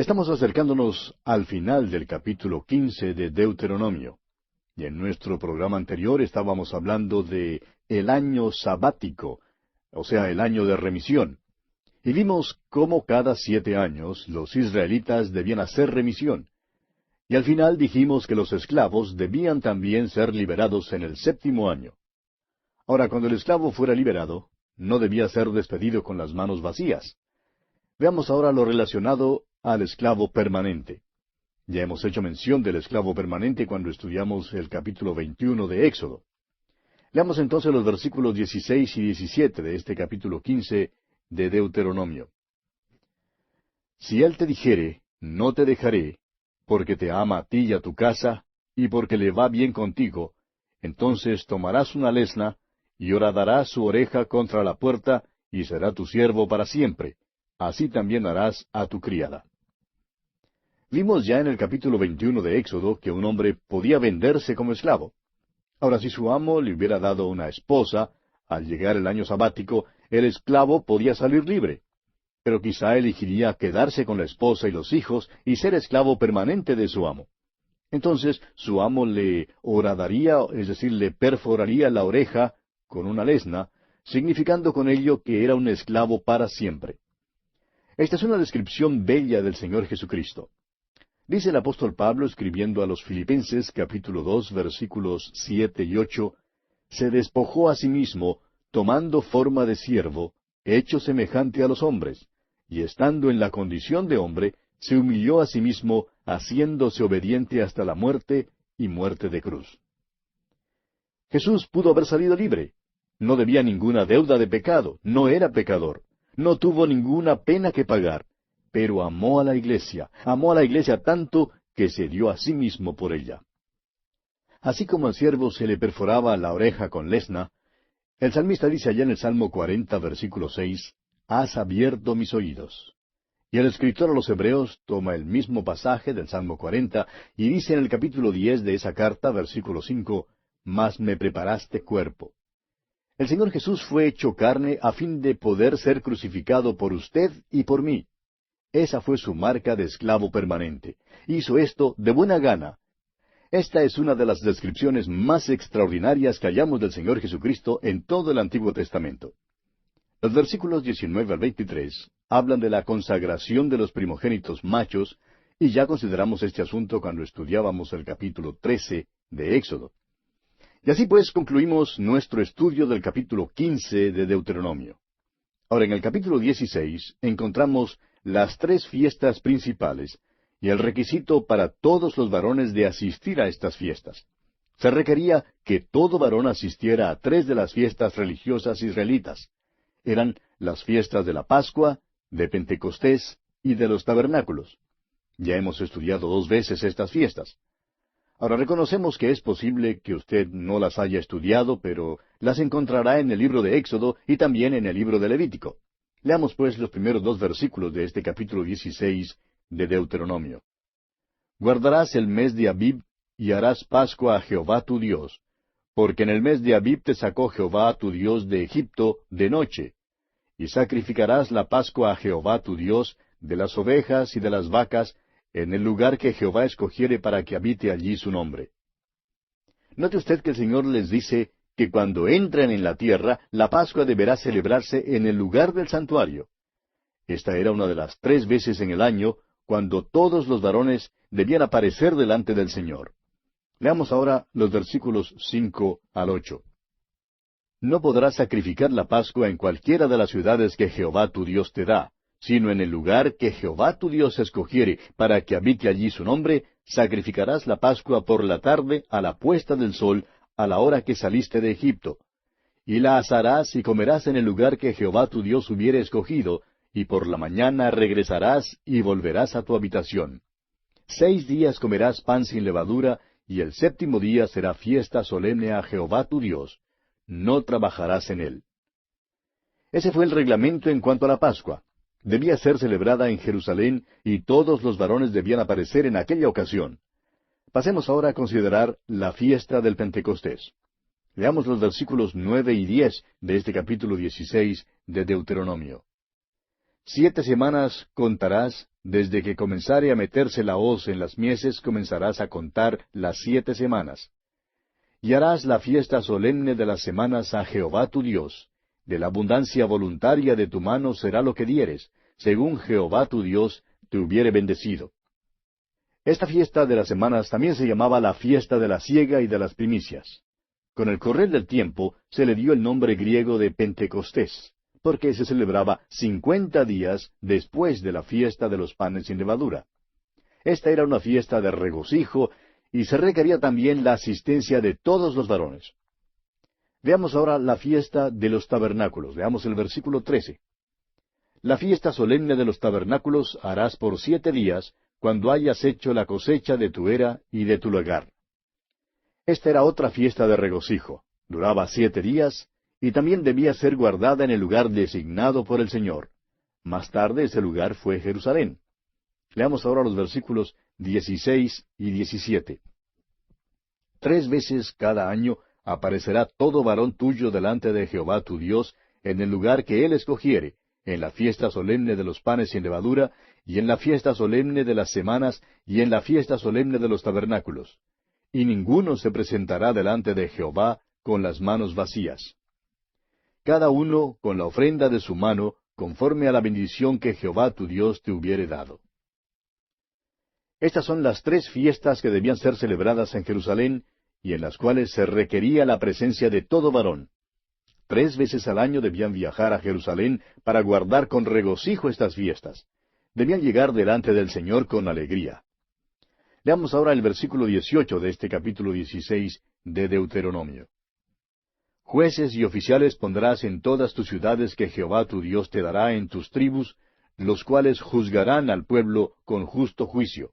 Estamos acercándonos al final del capítulo 15 de Deuteronomio. Y en nuestro programa anterior estábamos hablando de el año sabático, o sea, el año de remisión. Y vimos cómo cada 7 años los israelitas debían hacer remisión. Y al final dijimos que los esclavos debían también ser liberados en el 7º año. Ahora, cuando el esclavo fuera liberado, no debía ser despedido con las manos vacías. Veamos ahora lo relacionado al esclavo permanente. Ya hemos hecho mención del esclavo permanente cuando estudiamos el capítulo 21 de Éxodo. Leamos entonces los versículos 16 y 17 de este capítulo 15 de Deuteronomio. Si él te dijere, no te dejaré, porque te ama a ti y a tu casa, y porque le va bien contigo, entonces tomarás una lesna, y horadarás su oreja contra la puerta, y será tu siervo para siempre. Así también harás a tu criada. Vimos ya en el capítulo 21 de Éxodo que un hombre podía venderse como esclavo. Ahora, si su amo le hubiera dado una esposa, al llegar el año sabático, el esclavo podía salir libre. Pero quizá elegiría quedarse con la esposa y los hijos y ser esclavo permanente de su amo. Entonces su amo le horadaría, es decir, le perforaría la oreja con una lesna, significando con ello que era un esclavo para siempre. Esta es una descripción bella del Señor Jesucristo. Dice el apóstol Pablo escribiendo a los Filipenses capítulo 2 versículos 7 y 8, se despojó a sí mismo, tomando forma de siervo, hecho semejante a los hombres, y estando en la condición de hombre, se humilló a sí mismo, haciéndose obediente hasta la muerte y muerte de cruz. Jesús pudo haber salido libre. No debía ninguna deuda de pecado, no era pecador, no tuvo ninguna pena que pagar, pero amó a la iglesia tanto que se dio a sí mismo por ella. Así como al siervo se le perforaba la oreja con lesna, el salmista dice allá en el Salmo 40, versículo 6, has abierto mis oídos. Y el escritor a los Hebreos toma el mismo pasaje del Salmo 40 y dice en el capítulo 10 de esa carta, versículo 5, mas me preparaste cuerpo. El Señor Jesús fue hecho carne a fin de poder ser crucificado por usted y por mí. Esa fue su marca de esclavo permanente. Hizo esto de buena gana. Esta es una de las descripciones más extraordinarias que hallamos del Señor Jesucristo en todo el Antiguo Testamento. Los versículos 19 al 23 hablan de la consagración de los primogénitos machos, y ya consideramos este asunto cuando estudiábamos el capítulo 13 de Éxodo. Y así pues concluimos nuestro estudio del capítulo 15 de Deuteronomio. Ahora en el capítulo 16 encontramos las 3 fiestas principales y el requisito para todos los varones de asistir a estas fiestas. Se requería que todo varón asistiera a 3 de las fiestas religiosas israelitas. Eran las fiestas de la Pascua, de Pentecostés y de los tabernáculos. Ya hemos estudiado 2 veces estas fiestas. Ahora reconocemos que es posible que usted no las haya estudiado, pero las encontrará en el libro de Éxodo y también en el libro de Levítico. Leamos pues los primeros 2 versículos de este capítulo 16 de Deuteronomio. Guardarás el mes de Abib y harás Pascua a Jehová tu Dios, porque en el mes de Abib te sacó Jehová tu Dios de Egipto de noche. Y sacrificarás la Pascua a Jehová tu Dios de las ovejas y de las vacas en el lugar que Jehová escogiere para que habite allí su nombre. Note usted que el Señor les dice que cuando entren en la tierra, la Pascua deberá celebrarse en el lugar del santuario. Esta era una de las 3 veces en el año cuando todos los varones debían aparecer delante del Señor. Leamos ahora los versículos 5 al 8. No podrás sacrificar la Pascua en cualquiera de las ciudades que Jehová tu Dios te da, sino en el lugar que Jehová tu Dios escogiere para que habite allí su nombre, sacrificarás la Pascua por la tarde a la puesta del sol, a la hora que saliste de Egipto. Y la asarás y comerás en el lugar que Jehová tu Dios hubiere escogido, y por la mañana regresarás y volverás a tu habitación. 6 días comerás pan sin levadura, y el 7º día será fiesta solemne a Jehová tu Dios. No trabajarás en él. Ese fue el reglamento en cuanto a la Pascua. Debía ser celebrada en Jerusalén y todos los varones debían aparecer en aquella ocasión. Pasemos ahora a considerar la fiesta del Pentecostés. Leamos los versículos 9 y 10 de este capítulo 16 de Deuteronomio. 7 semanas contarás Desde que comenzare a meterse la hoz en las mieses, comenzarás a contar las 7 semanas. Y harás la fiesta solemne de las semanas a Jehová tu Dios. De la abundancia voluntaria de tu mano será lo que dieres, según Jehová tu Dios te hubiere bendecido. Esta fiesta de las semanas también se llamaba la fiesta de la siega y de las primicias. Con el correr del tiempo se le dio el nombre griego de Pentecostés, porque se celebraba 50 días después de la fiesta de los panes sin levadura. Esta era una fiesta de regocijo y se requería también la asistencia de todos los varones. Veamos ahora la fiesta de los tabernáculos. Veamos el versículo 13. La fiesta solemne de los tabernáculos harás por 7 días, cuando hayas hecho la cosecha de tu era y de tu lagar. Esta era otra fiesta de regocijo. Duraba 7 días, y también debía ser guardada en el lugar designado por el Señor. Más tarde ese lugar fue Jerusalén. Leamos ahora los versículos 16 y 17. 3 veces cada año aparecerá todo varón tuyo delante de Jehová tu Dios en el lugar que él escogiere, en la fiesta solemne de los panes sin levadura, y en la fiesta solemne de las semanas, y en la fiesta solemne de los tabernáculos. Y ninguno se presentará delante de Jehová con las manos vacías. Cada uno con la ofrenda de su mano, conforme a la bendición que Jehová tu Dios te hubiere dado. Estas son las 3 fiestas que debían ser celebradas en Jerusalén, y en las cuales se requería la presencia de todo varón. 3 veces al año debían viajar a Jerusalén para guardar con regocijo estas fiestas. Debían llegar delante del Señor con alegría. Leamos ahora el versículo 18 de este capítulo 16 de Deuteronomio. Jueces y oficiales pondrás en todas tus ciudades que Jehová tu Dios te dará en tus tribus, los cuales juzgarán al pueblo con justo juicio.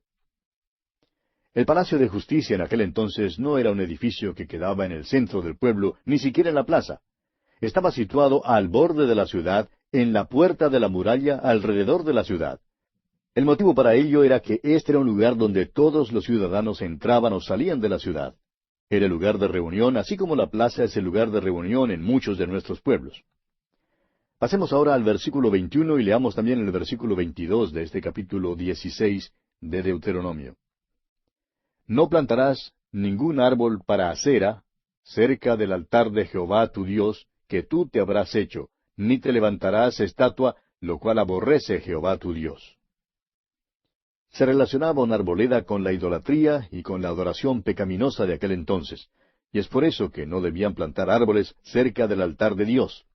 El Palacio de Justicia en aquel entonces no era un edificio que quedaba en el centro del pueblo, ni siquiera en la plaza. Estaba situado al borde de la ciudad, en la puerta de la muralla alrededor de la ciudad. El motivo para ello era que este era un lugar donde todos los ciudadanos entraban o salían de la ciudad. Era el lugar de reunión, así como la plaza es el lugar de reunión en muchos de nuestros pueblos. Pasemos ahora al versículo 21 y leamos también el versículo 22 de este capítulo 16 de Deuteronomio. No plantarás ningún árbol para acera cerca del altar de Jehová tu Dios, que tú te habrás hecho, ni te levantarás estatua, lo cual aborrece Jehová tu Dios. Se relacionaba una arboleda con la idolatría y con la adoración pecaminosa de aquel entonces, y es por eso que no debían plantar árboles cerca del altar de Dios.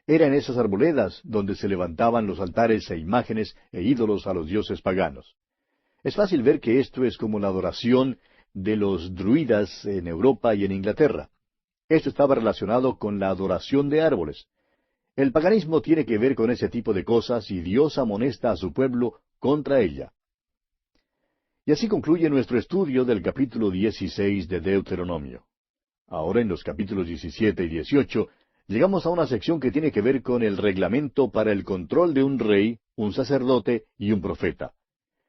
Era en esas arboledas donde se levantaban los altares e imágenes e ídolos a los dioses paganos. Es fácil ver que esto es como la adoración de los druidas en Europa y en Inglaterra. Esto estaba relacionado con la adoración de árboles. El paganismo tiene que ver con ese tipo de cosas y Dios amonesta a su pueblo contra ella. Y así concluye nuestro estudio del capítulo 16 de Deuteronomio. Ahora en los capítulos 17 y 18 llegamos a una sección que tiene que ver con el reglamento para el control de un rey, un sacerdote y un profeta.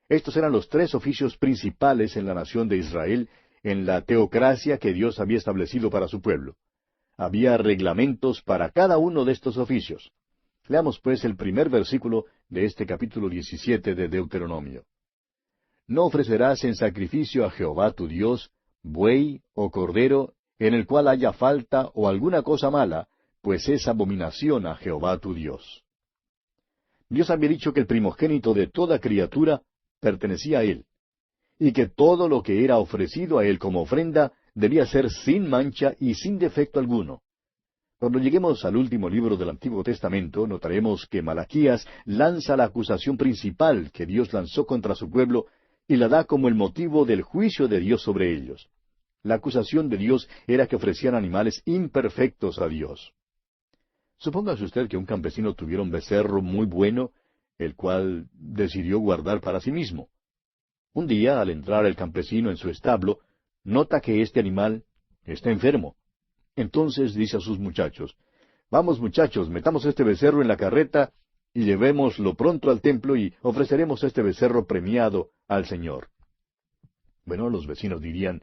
Estos eran los 3 oficios principales en la nación de Israel, en la teocracia que Dios había establecido para su pueblo. Había reglamentos para cada uno de estos oficios. Leamos pues el primer versículo de este capítulo 17 de Deuteronomio. No ofrecerás en sacrificio a Jehová tu Dios buey o cordero en el cual haya falta o alguna cosa mala, pues es abominación a Jehová tu Dios. Dios había dicho que el primogénito de toda criatura pertenecía a Él, y que todo lo que era ofrecido a Él como ofrenda debía ser sin mancha y sin defecto alguno. Cuando lleguemos al último libro del Antiguo Testamento, notaremos que Malaquías lanza la acusación principal que Dios lanzó contra su pueblo y la da como el motivo del juicio de Dios sobre ellos. La acusación de Dios era que ofrecían animales imperfectos a Dios. Supóngase usted que un campesino tuviera un becerro muy bueno, el cual decidió guardar para sí mismo. Un día, al entrar el campesino en su establo, nota que este animal está enfermo. Entonces dice a sus muchachos, «Vamos muchachos, metamos este becerro en la carreta y llevémoslo pronto al templo y ofreceremos este becerro premiado al Señor». Bueno, los vecinos dirían,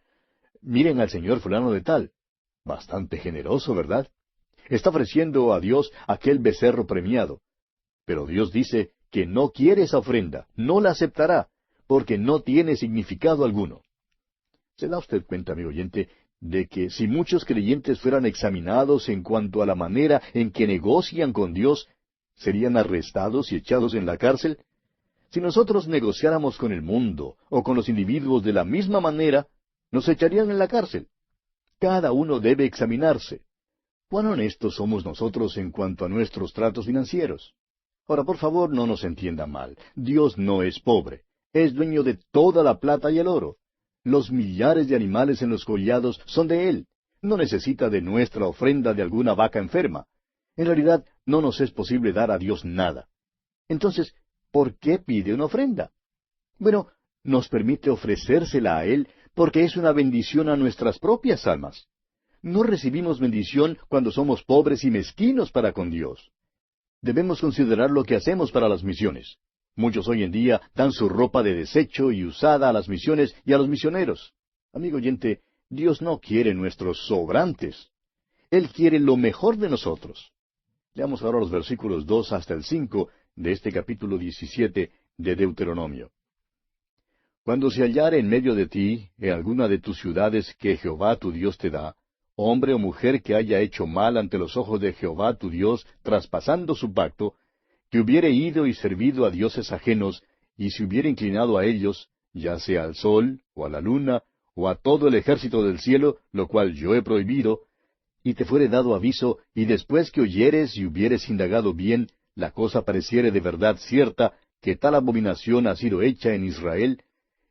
«Miren al señor fulano de tal. Bastante generoso, ¿verdad? Está ofreciendo a Dios aquel becerro premiado». Pero Dios dice que no quiere esa ofrenda, no la aceptará, porque no tiene significado alguno. ¿Se da usted cuenta, amigo oyente, de que si muchos creyentes fueran examinados en cuanto a la manera en que negocian con Dios, serían arrestados y echados en la cárcel? Si nosotros negociáramos con el mundo o con los individuos de la misma manera, nos echarían en la cárcel. Cada uno debe examinarse. ¿Cuán honestos somos nosotros en cuanto a nuestros tratos financieros? Ahora, por favor, no nos entienda mal. Dios no es pobre. Es dueño de toda la plata y el oro. Los millares de animales en los collados son de Él. No necesita de nuestra ofrenda de alguna vaca enferma. En realidad, no nos es posible dar a Dios nada. Entonces, ¿por qué pide una ofrenda? Bueno, nos permite ofrecérsela a Él porque es una bendición a nuestras propias almas. No recibimos bendición cuando somos pobres y mezquinos para con Dios. Debemos considerar lo que hacemos para las misiones. Muchos hoy en día dan su ropa de desecho y usada a las misiones y a los misioneros. Amigo oyente, Dios no quiere nuestros sobrantes. Él quiere lo mejor de nosotros. Leamos ahora los versículos 2 hasta el 5 de este capítulo 17 de Deuteronomio. Cuando se hallare en medio de ti, en alguna de tus ciudades que Jehová tu Dios te da, hombre o mujer que haya hecho mal ante los ojos de Jehová tu Dios, traspasando su pacto, que hubiere ido y servido a dioses ajenos, y se hubiere inclinado a ellos, ya sea al sol, o a la luna, o a todo el ejército del cielo, lo cual yo he prohibido, y te fuere dado aviso, y después que oyeres y hubieres indagado bien, la cosa pareciere de verdad cierta, que tal abominación ha sido hecha en Israel,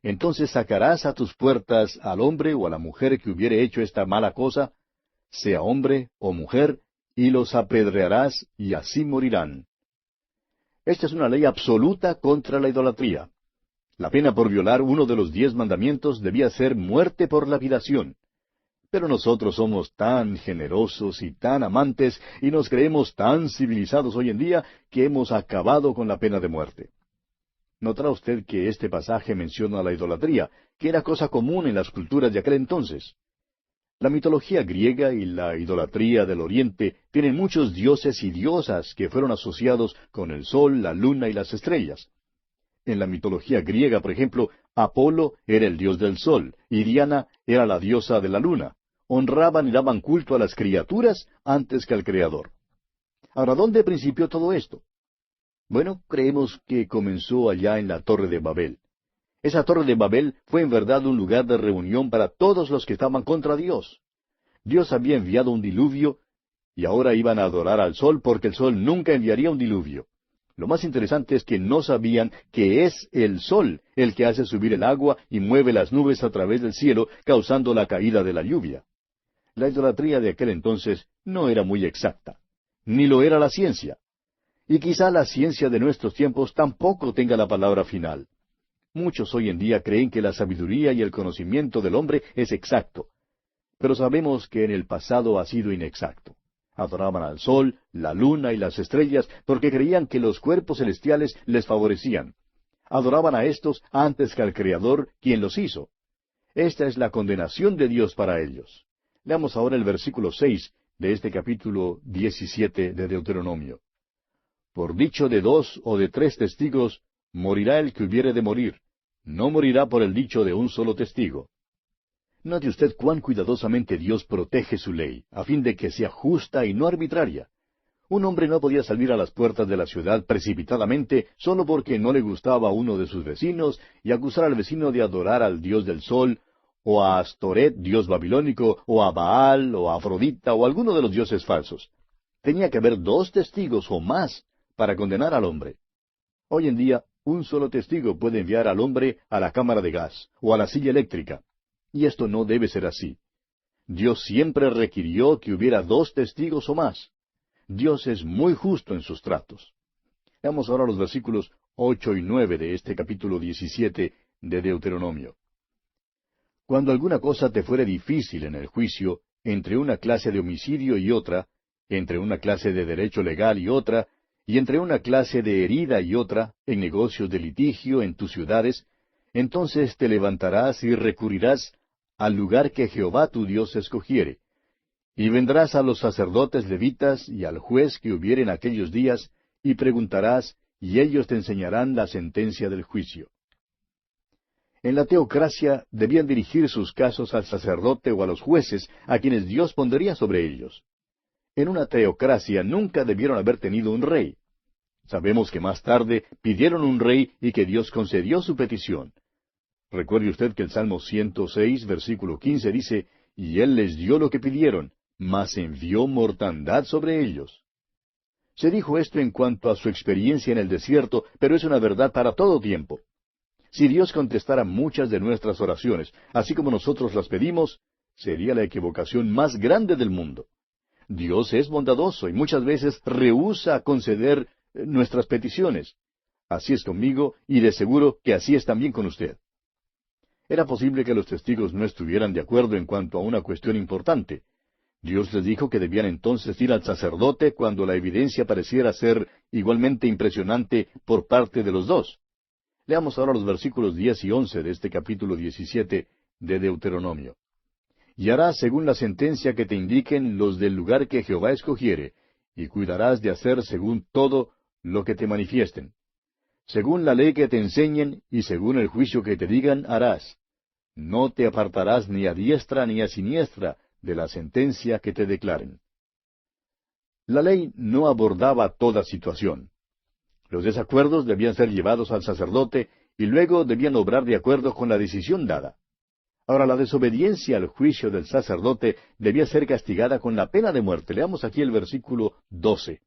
entonces sacarás a tus puertas al hombre o a la mujer que hubiere hecho esta mala cosa, sea hombre o mujer, y los apedrearás, y así morirán. Esta es una ley absoluta contra la idolatría. La pena por violar uno de los 10 mandamientos debía ser muerte por lapidación. Pero nosotros somos tan generosos y tan amantes, y nos creemos tan civilizados hoy en día, que hemos acabado con la pena de muerte. Notará usted que este pasaje menciona la idolatría, que era cosa común en las culturas de aquel entonces. La mitología griega y la idolatría del Oriente tienen muchos dioses y diosas que fueron asociados con el sol, la luna y las estrellas. En la mitología griega, por ejemplo, Apolo era el dios del sol y Diana era la diosa de la luna. Honraban y daban culto a las criaturas antes que al Creador. Ahora, ¿dónde principió todo esto? Bueno, creemos que comenzó allá en la Torre de Babel. Esa Torre de Babel fue en verdad un lugar de reunión para todos los que estaban contra Dios. Dios había enviado un diluvio, y ahora iban a adorar al sol porque el sol nunca enviaría un diluvio. Lo más interesante es que no sabían que es el sol el que hace subir el agua y mueve las nubes a través del cielo, causando la caída de la lluvia. La idolatría de aquel entonces no era muy exacta, ni lo era la ciencia. Y quizá la ciencia de nuestros tiempos tampoco tenga la palabra final. Muchos hoy en día creen que la sabiduría y el conocimiento del hombre es exacto, pero sabemos que en el pasado ha sido inexacto. Adoraban al sol, la luna y las estrellas porque creían que los cuerpos celestiales les favorecían. Adoraban a estos antes que al Creador, quien los hizo. Esta es la condenación de Dios para ellos. Leamos ahora el versículo 6 de este capítulo 17 de Deuteronomio. Por dicho de 2 o de 3 testigos, morirá el que hubiere de morir. No morirá por el dicho de un solo testigo. Note usted cuán cuidadosamente Dios protege su ley, a fin de que sea justa y no arbitraria. Un hombre no podía salir a las puertas de la ciudad precipitadamente solo porque no le gustaba a uno de sus vecinos y acusar al vecino de adorar al dios del sol, o a Astoret, dios babilónico, o a Baal, o a Afrodita, o a alguno de los dioses falsos. Tenía que haber 2 testigos o más para condenar al hombre. Hoy en día, un solo testigo puede enviar al hombre a la cámara de gas o a la silla eléctrica. Y esto no debe ser así. Dios siempre requirió que hubiera 2 testigos o más. Dios es muy justo en sus tratos. Veamos ahora los versículos 8 y 9 de este capítulo 17 de Deuteronomio. Cuando alguna cosa te fuere difícil en el juicio, entre una clase de homicidio y otra, entre una clase de derecho legal y otra, y entre una clase de herida y otra, en negocios de litigio en tus ciudades, entonces te levantarás y recurrirás al lugar que Jehová tu Dios escogiere. Y vendrás a los sacerdotes levitas y al juez que hubiere en aquellos días, y preguntarás, y ellos te enseñarán la sentencia del juicio. En la teocracia debían dirigir sus casos al sacerdote o a los jueces, a quienes Dios pondría sobre ellos. En una teocracia nunca debieron haber tenido un rey. Sabemos que más tarde pidieron un rey y que Dios concedió su petición. Recuerde usted que el Salmo 106, versículo 15 dice, «Y Él les dio lo que pidieron, mas envió mortandad sobre ellos». Se dijo esto en cuanto a su experiencia en el desierto, pero es una verdad para todo tiempo. Si Dios contestara muchas de nuestras oraciones, así como nosotros las pedimos, sería la equivocación más grande del mundo. Dios es bondadoso y muchas veces rehúsa conceder nuestras peticiones. Así es conmigo y de seguro que así es también con usted. Era posible que los testigos no estuvieran de acuerdo en cuanto a una cuestión importante. Dios les dijo que debían entonces ir al sacerdote cuando la evidencia pareciera ser igualmente impresionante por parte de los dos. Leamos ahora los versículos 10 y 11 de este capítulo 17 de Deuteronomio. «Y harás según la sentencia que te indiquen los del lugar que Jehová escogiere, y cuidarás de hacer según todo lo que te manifiesten. Según la ley que te enseñen, y según el juicio que te digan, harás. No te apartarás ni a diestra ni a siniestra de la sentencia que te declaren». La ley no abordaba toda situación. Los desacuerdos debían ser llevados al sacerdote y luego debían obrar de acuerdo con la decisión dada. Ahora, la desobediencia al juicio del sacerdote debía ser castigada con la pena de muerte. Leamos aquí el versículo 12.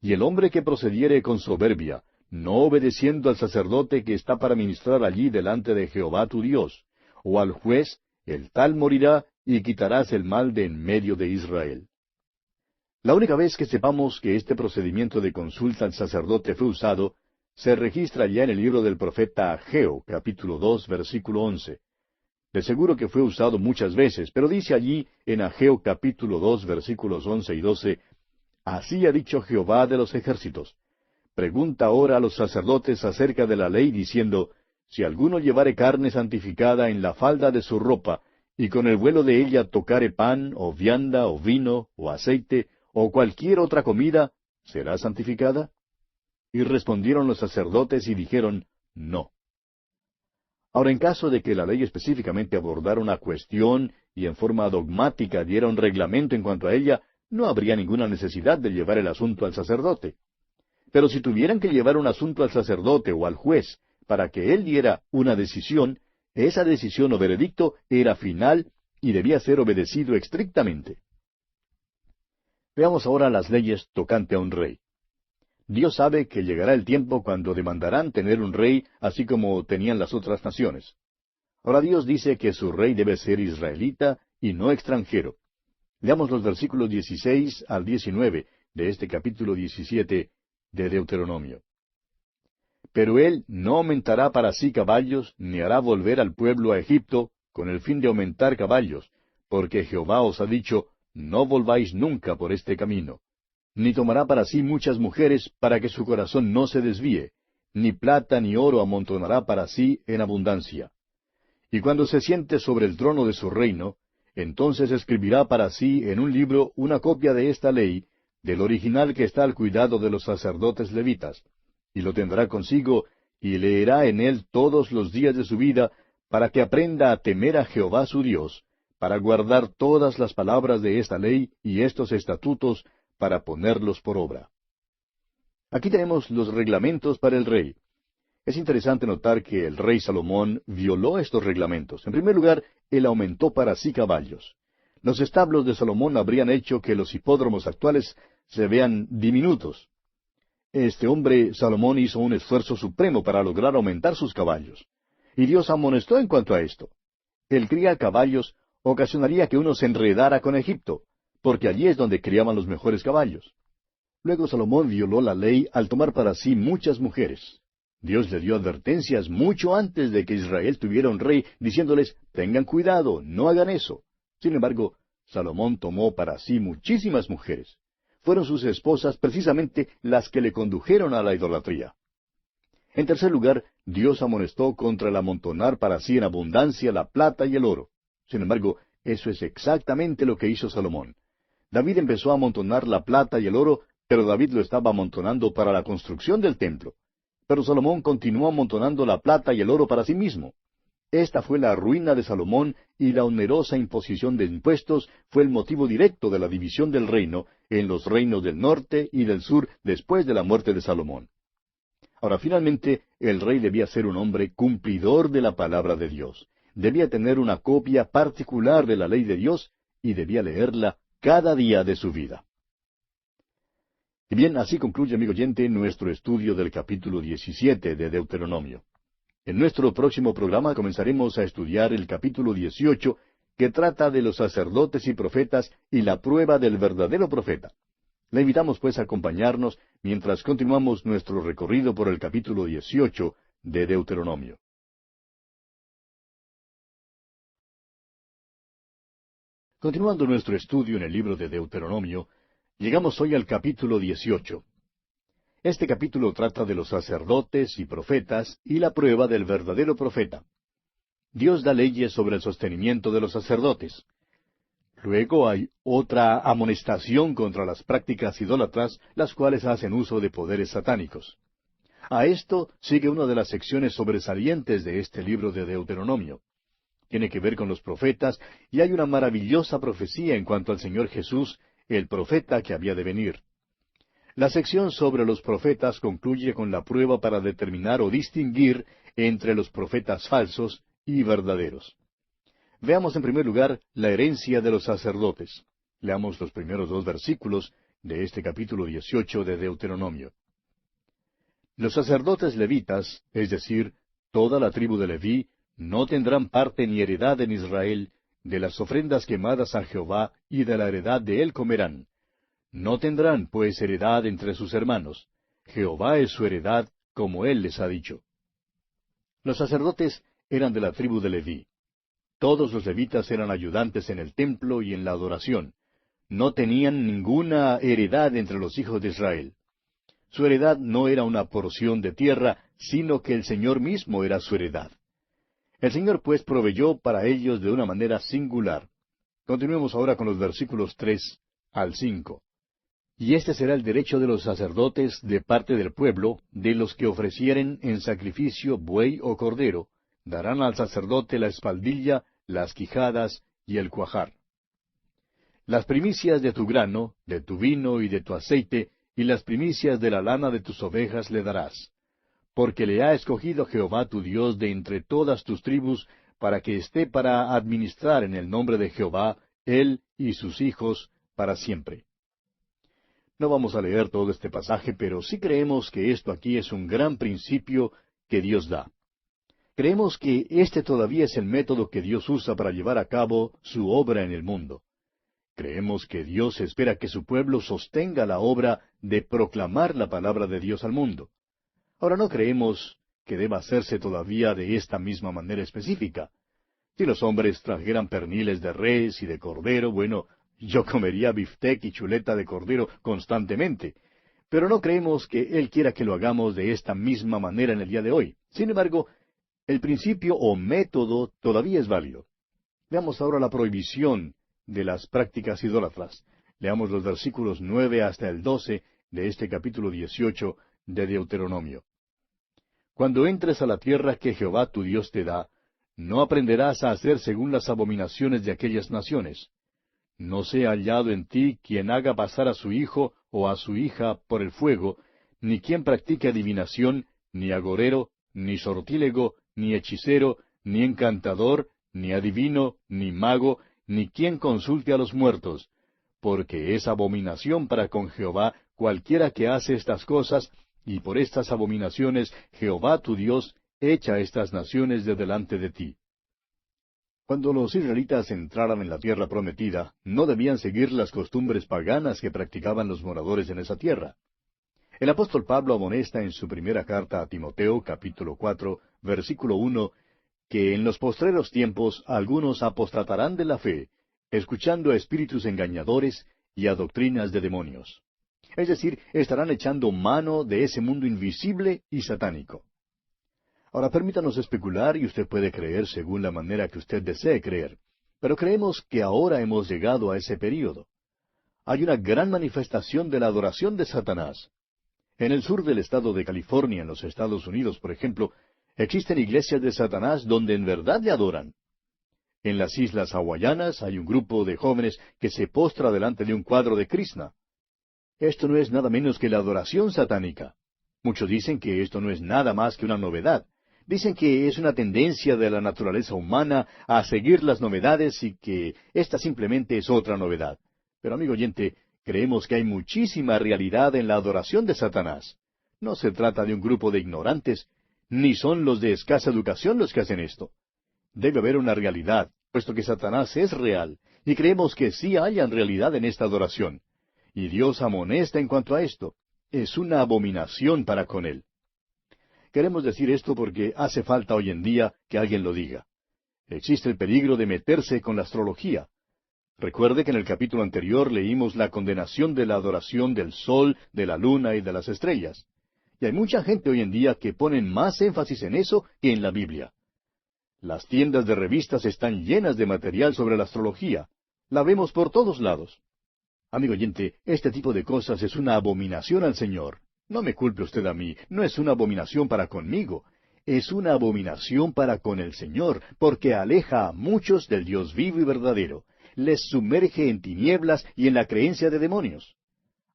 «Y el hombre que procediere con soberbia, no obedeciendo al sacerdote que está para ministrar allí delante de Jehová tu Dios, o al juez, el tal morirá, y quitarás el mal de en medio de Israel». La única vez que sepamos que este procedimiento de consulta al sacerdote fue usado, se registra ya en el libro del profeta Ageo, capítulo 2, versículo 11. De seguro que fue usado muchas veces, pero dice allí en Ageo capítulo 2, versículos 11 y 12, «Así ha dicho Jehová de los ejércitos. Pregunta ahora a los sacerdotes acerca de la ley, diciendo, si alguno llevare carne santificada en la falda de su ropa, y con el vuelo de ella tocare pan, o vianda, o vino, o aceite, o cualquier otra comida, ¿será santificada?» Y respondieron los sacerdotes y dijeron, «No». Ahora, en caso de que la ley específicamente abordara una cuestión y en forma dogmática diera un reglamento en cuanto a ella, no habría ninguna necesidad de llevar el asunto al sacerdote. Pero si tuvieran que llevar un asunto al sacerdote o al juez para que él diera una decisión, esa decisión o veredicto era final y debía ser obedecido estrictamente. Veamos ahora las leyes tocante a un rey. Dios sabe que llegará el tiempo cuando demandarán tener un rey, así como tenían las otras naciones. Ahora Dios dice que su rey debe ser israelita y no extranjero. Leamos los versículos 16 al 19 de este capítulo 17 de Deuteronomio. «Pero él no aumentará para sí caballos, ni hará volver al pueblo a Egipto, con el fin de aumentar caballos, porque Jehová os ha dicho, no volváis nunca por este camino. Ni tomará para sí muchas mujeres, para que su corazón no se desvíe, ni plata ni oro amontonará para sí en abundancia. Y cuando se siente sobre el trono de su reino, entonces escribirá para sí en un libro una copia de esta ley, del original que está al cuidado de los sacerdotes levitas, y lo tendrá consigo, y leerá en él todos los días de su vida, para que aprenda a temer a Jehová su Dios, para guardar todas las palabras de esta ley y estos estatutos, para ponerlos por obra». Aquí tenemos los reglamentos para el rey. Es interesante notar que el rey Salomón violó estos reglamentos. En primer lugar, él aumentó para sí caballos. Los establos de Salomón habrían hecho que los hipódromos actuales se vean diminutos. Este hombre, Salomón, hizo un esfuerzo supremo para lograr aumentar sus caballos. Y Dios amonestó en cuanto a esto. El criar caballos ocasionaría que uno se enredara con Egipto, porque allí es donde criaban los mejores caballos. Luego Salomón violó la ley al tomar para sí muchas mujeres. Dios le dio advertencias mucho antes de que Israel tuviera un rey, diciéndoles, tengan cuidado, no hagan eso. Sin embargo, Salomón tomó para sí muchísimas mujeres. Fueron sus esposas precisamente las que le condujeron a la idolatría. En tercer lugar, Dios amonestó contra el amontonar para sí en abundancia la plata y el oro. Sin embargo, eso es exactamente lo que hizo Salomón. David empezó a amontonar la plata y el oro, pero David lo estaba amontonando para la construcción del templo. Pero Salomón continuó amontonando la plata y el oro para sí mismo. Esta fue la ruina de Salomón, y la onerosa imposición de impuestos fue el motivo directo de la división del reino en los reinos del norte y del sur después de la muerte de Salomón. Ahora, finalmente, el rey debía ser un hombre cumplidor de la palabra de Dios. Debía tener una copia particular de la ley de Dios y debía leerla cada día de su vida. Y bien, así concluye, amigo oyente, nuestro estudio del capítulo 17 de Deuteronomio. En nuestro próximo programa comenzaremos a estudiar el capítulo 18, que trata de los sacerdotes y profetas y la prueba del verdadero profeta. Le invitamos pues a acompañarnos mientras continuamos nuestro recorrido por el capítulo 18 de Deuteronomio. Continuando nuestro estudio en el libro de Deuteronomio, llegamos hoy al capítulo 18. Este capítulo trata de los sacerdotes y profetas y la prueba del verdadero profeta. Dios da leyes sobre el sostenimiento de los sacerdotes. Luego hay otra amonestación contra las prácticas idólatras, las cuales hacen uso de poderes satánicos. A esto sigue una de las secciones sobresalientes de este libro de Deuteronomio. Tiene que ver con los profetas, y hay una maravillosa profecía en cuanto al Señor Jesús, el profeta que había de venir. La sección sobre los profetas concluye con la prueba para determinar o distinguir entre los profetas falsos y verdaderos. Veamos en primer lugar la herencia de los sacerdotes. Leamos los primeros 2 versículos de este capítulo 18 de Deuteronomio. Los sacerdotes levitas, es decir, toda la tribu de Leví, no tendrán parte ni heredad en Israel, de las ofrendas quemadas a Jehová y de la heredad de él comerán. No tendrán, pues, heredad entre sus hermanos. Jehová es su heredad, como él les ha dicho. Los sacerdotes eran de la tribu de Leví. Todos los levitas eran ayudantes en el templo y en la adoración. No tenían ninguna heredad entre los hijos de Israel. Su heredad no era una porción de tierra, sino que el Señor mismo era su heredad. El Señor, pues, proveyó para ellos de una manera singular. Continuemos ahora con los versículos 3 al 5. Y este será el derecho de los sacerdotes de parte del pueblo, de los que ofrecieren en sacrificio buey o cordero, darán al sacerdote la espaldilla, las quijadas y el cuajar. Las primicias de tu grano, de tu vino y de tu aceite, y las primicias de la lana de tus ovejas le darás. Porque le ha escogido Jehová tu Dios de entre todas tus tribus, para que esté para administrar en el nombre de Jehová, él y sus hijos, para siempre. No vamos a leer todo este pasaje, pero sí creemos que esto aquí es un gran principio que Dios da. Creemos que este todavía es el método que Dios usa para llevar a cabo su obra en el mundo. Creemos que Dios espera que su pueblo sostenga la obra de proclamar la palabra de Dios al mundo. Ahora no creemos que deba hacerse todavía de esta misma manera específica. Si los hombres trajeran perniles de res y de cordero, bueno, yo comería biftec y chuleta de cordero constantemente. Pero no creemos que Él quiera que lo hagamos de esta misma manera en el día de hoy. Sin embargo, el principio o método todavía es válido. Veamos ahora la prohibición de las prácticas idólatras. Leamos los versículos 9 hasta el 12 de este capítulo 18 de Deuteronomio. Cuando entres a la tierra que Jehová tu Dios te da, no aprenderás a hacer según las abominaciones de aquellas naciones. No sea hallado en ti quien haga pasar a su hijo o a su hija por el fuego, ni quien practique adivinación, ni agorero, ni sortílego, ni hechicero, ni encantador, ni adivino, ni mago, ni quien consulte a los muertos, porque es abominación para con Jehová cualquiera que hace estas cosas, y por estas abominaciones Jehová tu Dios echa estas naciones de delante de ti. Cuando los israelitas entraran en la tierra prometida, no debían seguir las costumbres paganas que practicaban los moradores en esa tierra. El apóstol Pablo amonesta en su primera carta a Timoteo, capítulo 4, versículo 1, que en los postreros tiempos algunos apostatarán de la fe, escuchando a espíritus engañadores y a doctrinas de demonios. Es decir, estarán echando mano de ese mundo invisible y satánico. Ahora permítanos especular y usted puede creer según la manera que usted desee creer, pero creemos que ahora hemos llegado a ese período. hay una gran manifestación de la adoración de Satanás. En el sur del estado de California, en los Estados Unidos, por ejemplo, existen iglesias de Satanás donde en verdad le adoran. En las islas hawaianas hay un grupo de jóvenes que se postra delante de un cuadro de Krishna. Esto no es nada menos que la adoración satánica. Muchos dicen que esto no es nada más que una novedad. Dicen que es una tendencia de la naturaleza humana a seguir las novedades y que esta simplemente es otra novedad. Pero amigo oyente, creemos que hay muchísima realidad en la adoración de Satanás. No se trata de un grupo de ignorantes, ni son los de escasa educación los que hacen esto. Debe haber una realidad, puesto que Satanás es real, y creemos que sí hayan realidad en esta adoración. Y Dios amonesta en cuanto a esto. Es una abominación para con él. Queremos decir esto porque hace falta hoy en día que alguien lo diga. Existe el peligro de meterse con la astrología. Recuerde que en el capítulo anterior leímos la condenación de la adoración del sol, de la luna y de las estrellas. Y hay mucha gente hoy en día que ponen más énfasis en eso que en la Biblia. Las tiendas de revistas están llenas de material sobre la astrología. La vemos por todos lados. Amigo oyente, este tipo de cosas es una abominación al Señor. No me culpe usted a mí, no es una abominación para conmigo. Es una abominación para con el Señor, porque aleja a muchos del Dios vivo y verdadero. Les sumerge en tinieblas y en la creencia de demonios.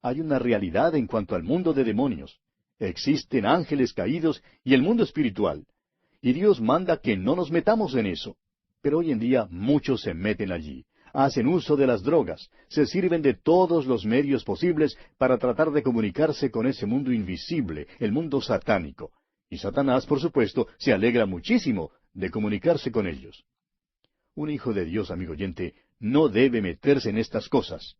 Hay una realidad en cuanto al mundo de demonios. Existen ángeles caídos y el mundo espiritual. Y Dios manda que no nos metamos en eso. Pero hoy en día muchos se meten allí. Hacen uso de las drogas, se sirven de todos los medios posibles para tratar de comunicarse con ese mundo invisible, el mundo satánico. Y Satanás, por supuesto, se alegra muchísimo de comunicarse con ellos. Un hijo de Dios, amigo oyente, no debe meterse en estas cosas.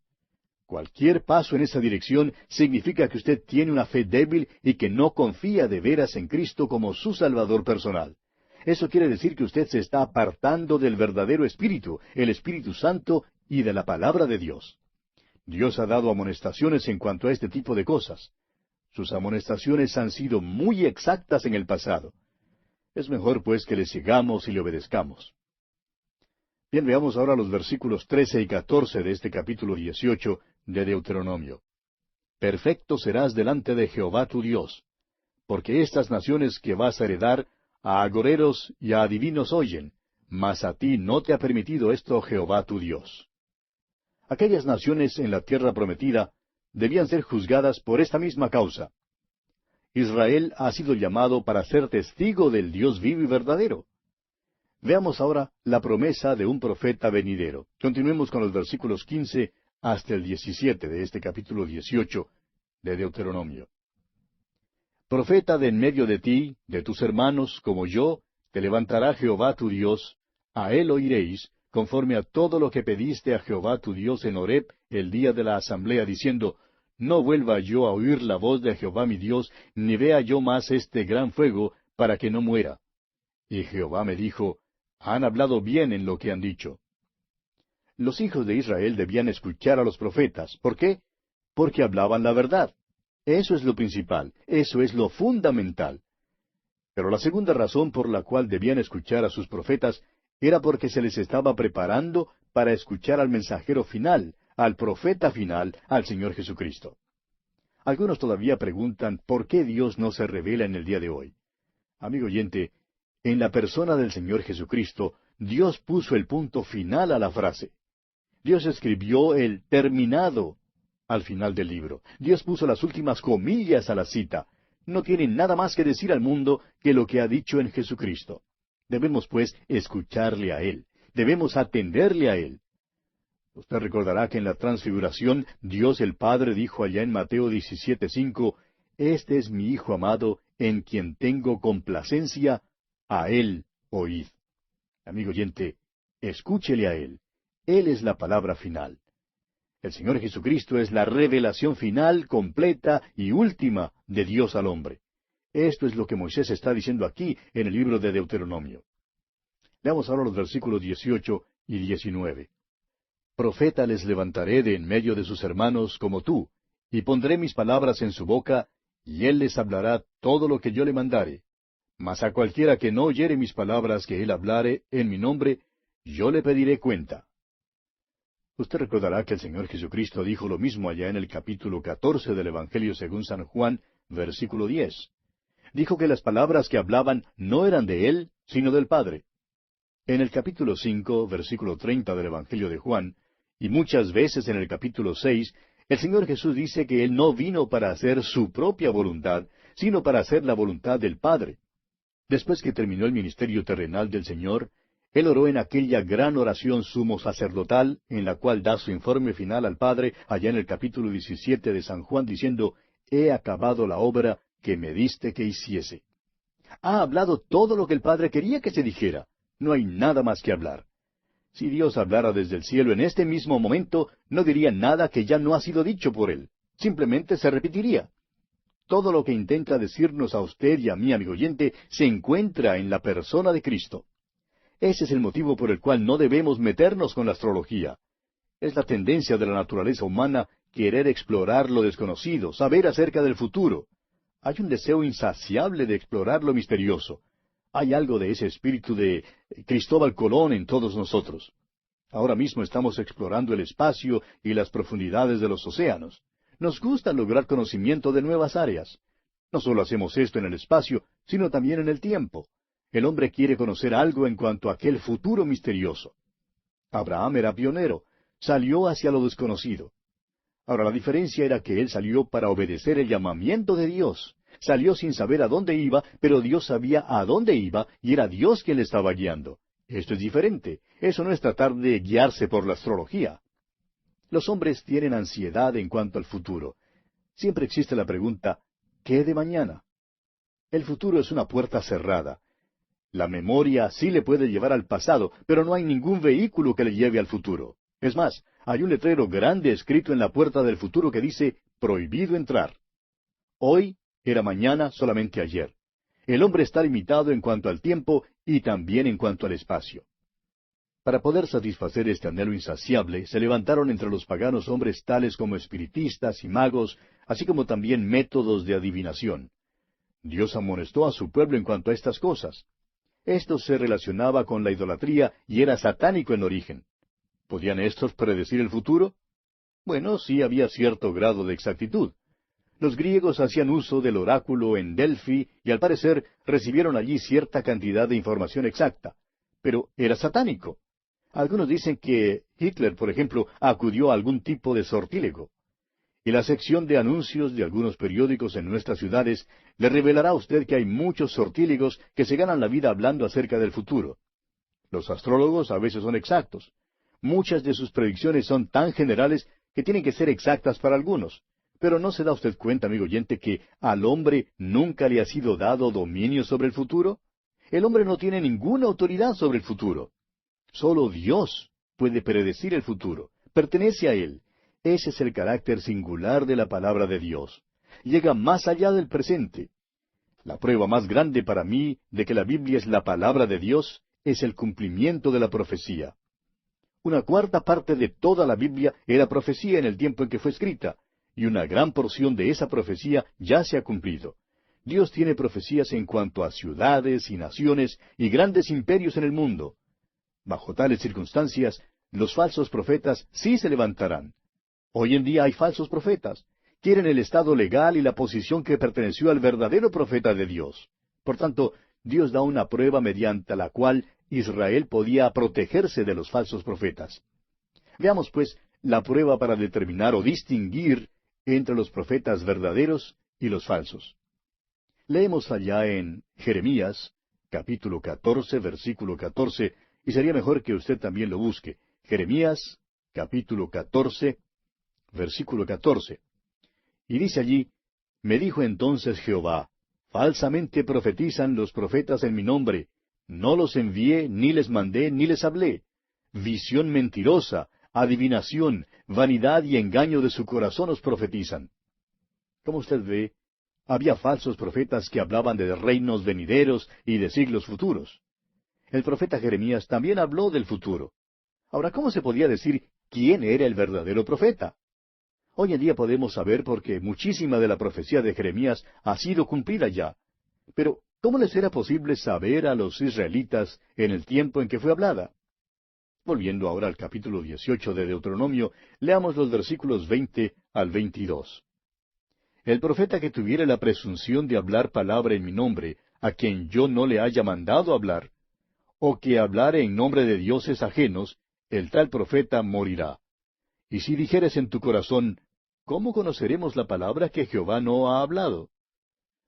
Cualquier paso en esa dirección significa que usted tiene una fe débil y que no confía de veras en Cristo como su Salvador personal. Eso quiere decir que usted se está apartando del verdadero Espíritu, el Espíritu Santo, y de la palabra de Dios. Dios ha dado amonestaciones en cuanto a este tipo de cosas. Sus amonestaciones han sido muy exactas en el pasado. Es mejor, pues, que le sigamos y le obedezcamos. Bien, veamos ahora los versículos 13 y 14 de este capítulo 18 de Deuteronomio. Perfecto serás delante de Jehová tu Dios, porque estas naciones que vas a heredar a agoreros y a adivinos oyen, mas a ti no te ha permitido esto Jehová tu Dios. Aquellas naciones en la tierra prometida debían ser juzgadas por esta misma causa. Israel ha sido llamado para ser testigo del Dios vivo y verdadero. Veamos ahora la promesa de un profeta venidero. Continuemos con los versículos 15 hasta el 17 de este capítulo 18 de Deuteronomio. Profeta de en medio de ti, de tus hermanos, como yo, te levantará Jehová tu Dios, a él oiréis, conforme a todo lo que pediste a Jehová tu Dios en Horeb el día de la asamblea, diciendo, no vuelva yo a oír la voz de Jehová mi Dios, ni vea yo más este gran fuego, para que no muera. Y Jehová me dijo, han hablado bien en lo que han dicho. Los hijos de Israel debían escuchar a los profetas. ¿Por qué? Porque hablaban la verdad. Eso es lo principal, eso es lo fundamental. Pero la segunda razón por la cual debían escuchar a sus profetas era porque se les estaba preparando para escuchar al mensajero final, al profeta final, al Señor Jesucristo. Algunos todavía preguntan por qué Dios no se revela en el día de hoy. Amigo oyente, en la persona del Señor Jesucristo, Dios puso el punto final a la frase. Dios escribió el terminado al final del libro. Dios puso las últimas comillas a la cita. No tiene nada más que decir al mundo que lo que ha dicho en Jesucristo. Debemos, pues, escucharle a Él. Debemos atenderle a Él. Usted recordará que en la transfiguración Dios el Padre dijo allá en Mateo 17:5, Este es mi Hijo amado, en quien tengo complacencia, a Él oíd. Amigo oyente, escúchele a Él. Él es la palabra final. El Señor Jesucristo es la revelación final, completa y última de Dios al hombre. Esto es lo que Moisés está diciendo aquí en el libro de Deuteronomio. Leamos ahora los versículos 18 y 19. Profeta les levantaré de en medio de sus hermanos como tú, y pondré mis palabras en su boca, y él les hablará todo lo que yo le mandare. Mas a cualquiera que no oyere mis palabras que él hablare en mi nombre, yo le pediré cuenta. Usted recordará que el Señor Jesucristo dijo lo mismo allá en el capítulo 14 del Evangelio según San Juan, versículo 10. Dijo que las palabras que hablaban no eran de Él, sino del Padre. En el capítulo 5, versículo 30 del Evangelio de Juan, y muchas veces en el capítulo 6, el Señor Jesús dice que Él no vino para hacer su propia voluntad, sino para hacer la voluntad del Padre. Después que terminó el ministerio terrenal del Señor, Él oró en aquella gran oración sumo sacerdotal, en la cual da su informe final al Padre, allá en el capítulo 17 de San Juan, diciendo, «He acabado la obra que me diste que hiciese». Ha hablado todo lo que el Padre quería que se dijera. No hay nada más que hablar. Si Dios hablara desde el cielo en este mismo momento, no diría nada que ya no ha sido dicho por Él. Simplemente se repetiría. Todo lo que intenta decirnos a usted y a mí, amigo oyente, se encuentra en la persona de Cristo. Ese es el motivo por el cual no debemos meternos con la astrología. Es la tendencia de la naturaleza humana querer explorar lo desconocido, saber acerca del futuro. Hay un deseo insaciable de explorar lo misterioso. Hay algo de ese espíritu de Cristóbal Colón en todos nosotros. Ahora mismo estamos explorando el espacio y las profundidades de los océanos. Nos gusta lograr conocimiento de nuevas áreas. No solo hacemos esto en el espacio, sino también en el tiempo. El hombre quiere conocer algo en cuanto a aquel futuro misterioso. Abraham era pionero, salió hacia lo desconocido. Ahora la diferencia era que él salió para obedecer el llamamiento de Dios. Salió sin saber a dónde iba, pero Dios sabía a dónde iba, y era Dios quien le estaba guiando. Esto es diferente. Eso no es tratar de guiarse por la astrología. Los hombres tienen ansiedad en cuanto al futuro. Siempre existe la pregunta, ¿qué de mañana? El futuro es una puerta cerrada. La memoria sí le puede llevar al pasado, pero no hay ningún vehículo que le lleve al futuro. Es más, hay un letrero grande escrito en la puerta del futuro que dice, prohibido entrar. Hoy era mañana solamente ayer. El hombre está limitado en cuanto al tiempo y también en cuanto al espacio. Para poder satisfacer este anhelo insaciable, se levantaron entre los paganos hombres tales como espiritistas y magos, así como también métodos de adivinación. Dios amonestó a su pueblo en cuanto a estas cosas. Esto se relacionaba con la idolatría y era satánico en origen. ¿Podían estos predecir el futuro? Bueno, sí había cierto grado de exactitud. Los griegos hacían uso del oráculo en Delfi y al parecer recibieron allí cierta cantidad de información exacta. Pero era satánico. Algunos dicen que Hitler, por ejemplo, acudió a algún tipo de sortílego. Y la sección de anuncios de algunos periódicos en nuestras ciudades le revelará a usted que hay muchos sortílegos que se ganan la vida hablando acerca del futuro. Los astrólogos a veces son exactos. Muchas de sus predicciones son tan generales que tienen que ser exactas para algunos. Pero ¿no se da usted cuenta, amigo oyente, que al hombre nunca le ha sido dado dominio sobre el futuro? El hombre no tiene ninguna autoridad sobre el futuro. Solo Dios puede predecir el futuro. Pertenece a Él. Ese es el carácter singular de la palabra de Dios. Llega más allá del presente. La prueba más grande para mí de que la Biblia es la palabra de Dios es el cumplimiento de la profecía. Una cuarta parte de toda la Biblia era profecía en el tiempo en que fue escrita, y una gran porción de esa profecía ya se ha cumplido. Dios tiene profecías en cuanto a ciudades y naciones y grandes imperios en el mundo. Bajo tales circunstancias, los falsos profetas sí se levantarán. Hoy en día hay falsos profetas. Quieren el estado legal y la posición que perteneció al verdadero profeta de Dios. Por tanto, Dios da una prueba mediante la cual Israel podía protegerse de los falsos profetas. Veamos, pues, la prueba para determinar o distinguir entre los profetas verdaderos y los falsos. Leemos allá en Jeremías, capítulo 14, versículo 14, y sería mejor que usted también lo busque. Jeremías, capítulo 14, versículo 14. Y dice allí, me dijo entonces Jehová, falsamente profetizan los profetas en mi nombre, no los envié, ni les mandé, ni les hablé. Visión mentirosa, adivinación, vanidad y engaño de su corazón os profetizan. Como usted ve, había falsos profetas que hablaban de reinos venideros y de siglos futuros. El profeta Jeremías también habló del futuro. Ahora, ¿cómo se podía decir quién era el verdadero profeta? Hoy en día podemos saber porque muchísima de la profecía de Jeremías ha sido cumplida ya. Pero, ¿cómo les era posible saber a los israelitas en el tiempo en que fue hablada? Volviendo ahora al capítulo 18 de Deuteronomio, leamos los versículos 20 al 22. El profeta que tuviere la presunción de hablar palabra en mi nombre, a quien yo no le haya mandado hablar, o que hablare en nombre de dioses ajenos, el tal profeta morirá. Y si dijeres en tu corazón, ¿cómo conoceremos la palabra que Jehová no ha hablado?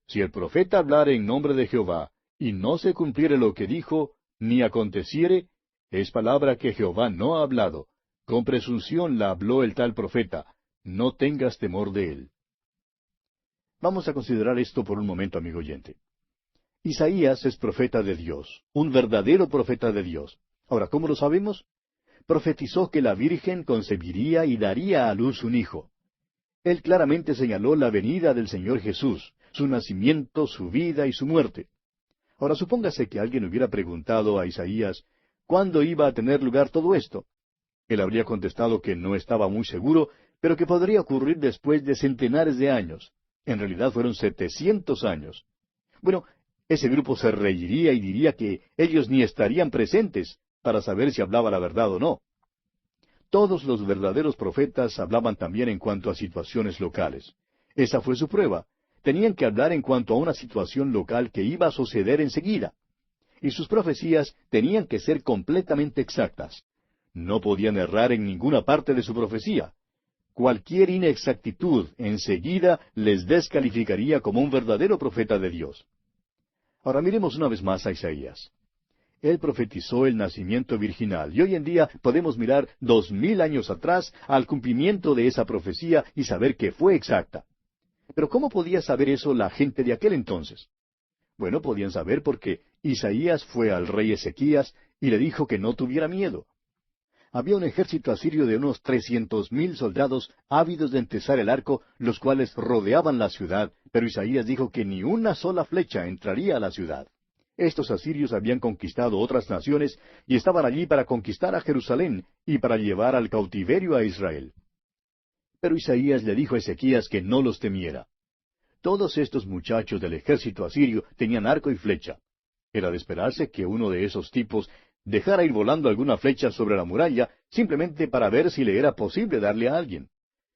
Si el profeta hablare en nombre de Jehová, y no se cumpliere lo que dijo, ni aconteciere, es palabra que Jehová no ha hablado. Con presunción la habló el tal profeta. No tengas temor de él. Vamos a considerar esto por un momento, amigo oyente. Isaías es profeta de Dios, un verdadero profeta de Dios. Ahora, ¿cómo lo sabemos? Profetizó que la Virgen concebiría y daría a luz un hijo. Él claramente señaló la venida del Señor Jesús, su nacimiento, su vida y su muerte. Ahora, supóngase que alguien hubiera preguntado a Isaías, ¿cuándo iba a tener lugar todo esto? Él habría contestado que no estaba muy seguro, pero que podría ocurrir después de centenares de años. En realidad fueron 700 años. Bueno, ese grupo se reiría y diría que ellos ni estarían presentes para saber si hablaba la verdad o no. Todos los verdaderos profetas hablaban también en cuanto a situaciones locales. Esa fue su prueba. Tenían que hablar en cuanto a una situación local que iba a suceder enseguida. Y sus profecías tenían que ser completamente exactas. No podían errar en ninguna parte de su profecía. Cualquier inexactitud enseguida les descalificaría como un verdadero profeta de Dios. Ahora miremos una vez más a Isaías. Él profetizó el nacimiento virginal, y hoy en día podemos mirar 2000 años atrás al cumplimiento de esa profecía y saber que fue exacta. Pero ¿cómo podía saber eso la gente de aquel entonces? Bueno, podían saber porque Isaías fue al rey Ezequías y le dijo que no tuviera miedo. Había un ejército asirio de unos 300,000 soldados ávidos de entesar el arco, los cuales rodeaban la ciudad, pero Isaías dijo que ni una sola flecha entraría a la ciudad. Estos asirios habían conquistado otras naciones y estaban allí para conquistar a Jerusalén y para llevar al cautiverio a Israel. Pero Isaías le dijo a Ezequías que no los temiera. Todos estos muchachos del ejército asirio tenían arco y flecha. Era de esperarse que uno de esos tipos dejara ir volando alguna flecha sobre la muralla simplemente para ver si le era posible darle a alguien.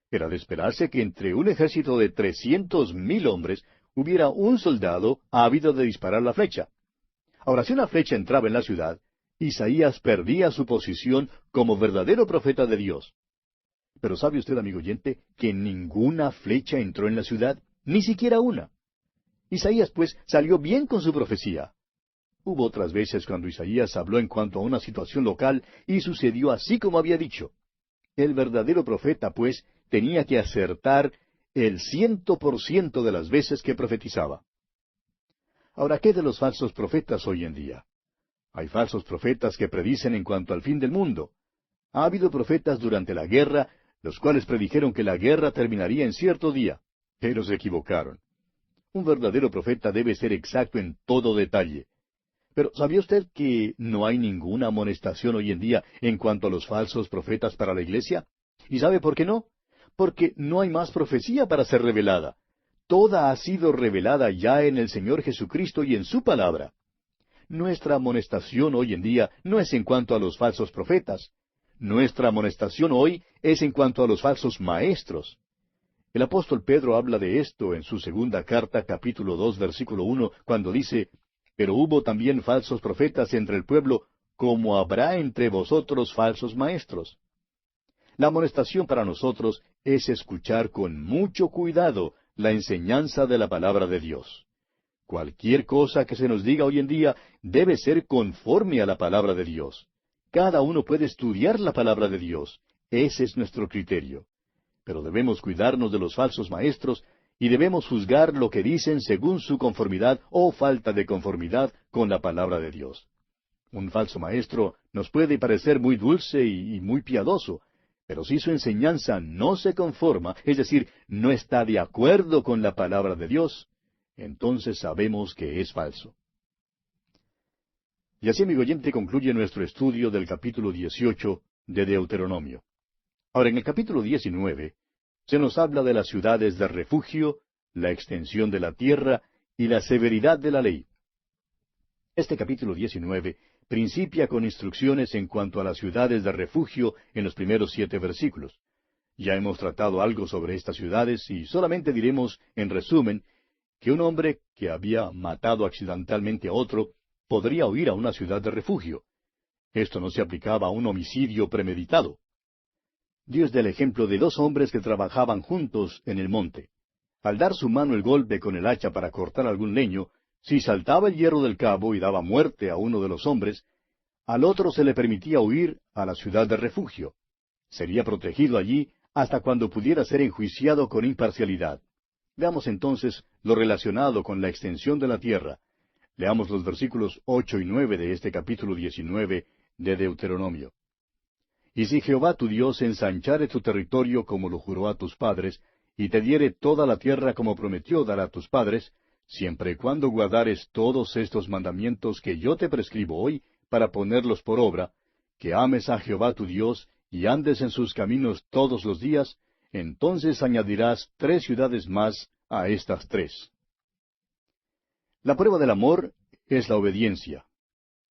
Era de esperarse que entre un ejército de 300,000 hombres hubiera un soldado ávido de disparar la flecha. Ahora, si una flecha entraba en la ciudad, Isaías perdía su posición como verdadero profeta de Dios. Pero ¿sabe usted, amigo oyente, que ninguna flecha entró en la ciudad? Ni siquiera una. Isaías, pues, salió bien con su profecía. Hubo otras veces cuando Isaías habló en cuanto a una situación local y sucedió así como había dicho. El verdadero profeta, pues, tenía que acertar el 100% de las veces que profetizaba. Ahora, ¿qué de los falsos profetas hoy en día? Hay falsos profetas que predicen en cuanto al fin del mundo. Ha habido profetas durante la guerra, los cuales predijeron que la guerra terminaría en cierto día, pero se equivocaron. Un verdadero profeta debe ser exacto en todo detalle. Pero ¿sabía usted que no hay ninguna amonestación hoy en día en cuanto a los falsos profetas para la iglesia? ¿Y sabe por qué no? Porque no hay más profecía para ser revelada. Toda ha sido revelada ya en el Señor Jesucristo y en su palabra. Nuestra amonestación hoy en día no es en cuanto a los falsos profetas. Nuestra amonestación hoy es en cuanto a los falsos maestros. El apóstol Pedro habla de esto en su segunda carta, capítulo 2, versículo 1, cuando dice, «Pero hubo también falsos profetas entre el pueblo, como habrá entre vosotros falsos maestros». La amonestación para nosotros es escuchar con mucho cuidado la enseñanza de la palabra de Dios. Cualquier cosa que se nos diga hoy en día debe ser conforme a la palabra de Dios. Cada uno puede estudiar la palabra de Dios. Ese es nuestro criterio. Pero debemos cuidarnos de los falsos maestros y debemos juzgar lo que dicen según su conformidad o falta de conformidad con la palabra de Dios. Un falso maestro nos puede parecer muy dulce y muy piadoso, pero si su enseñanza no se conforma, es decir, no está de acuerdo con la palabra de Dios, entonces sabemos que es falso. Y así, amigo oyente, concluye nuestro estudio del capítulo 18 de Deuteronomio. Ahora, en el capítulo 19, se nos habla de las ciudades de refugio, la extensión de la tierra y la severidad de la ley. Este capítulo 19 principia con instrucciones en cuanto a las ciudades de refugio en los primeros 7 versículos. Ya hemos tratado algo sobre estas ciudades y solamente diremos, en resumen, que un hombre que había matado accidentalmente a otro podría huir a una ciudad de refugio. Esto no se aplicaba a un homicidio premeditado. Dios da el ejemplo de 2 hombres que trabajaban juntos en el monte. Al dar su mano el golpe con el hacha para cortar algún leño, si saltaba el hierro del cabo y daba muerte a uno de los hombres, al otro se le permitía huir a la ciudad de refugio. Sería protegido allí hasta cuando pudiera ser enjuiciado con imparcialidad. Veamos entonces lo relacionado con la extensión de la tierra. Leamos los versículos 8 y 9 de este capítulo 19 de Deuteronomio. Y si Jehová tu Dios ensanchare tu territorio como lo juró a tus padres, y te diere toda la tierra como prometió dar a tus padres, siempre y cuando guardares todos estos mandamientos que yo te prescribo hoy, para ponerlos por obra, que ames a Jehová tu Dios, y andes en sus caminos todos los días, entonces añadirás 3 ciudades más a estas 3. La prueba del amor es la obediencia.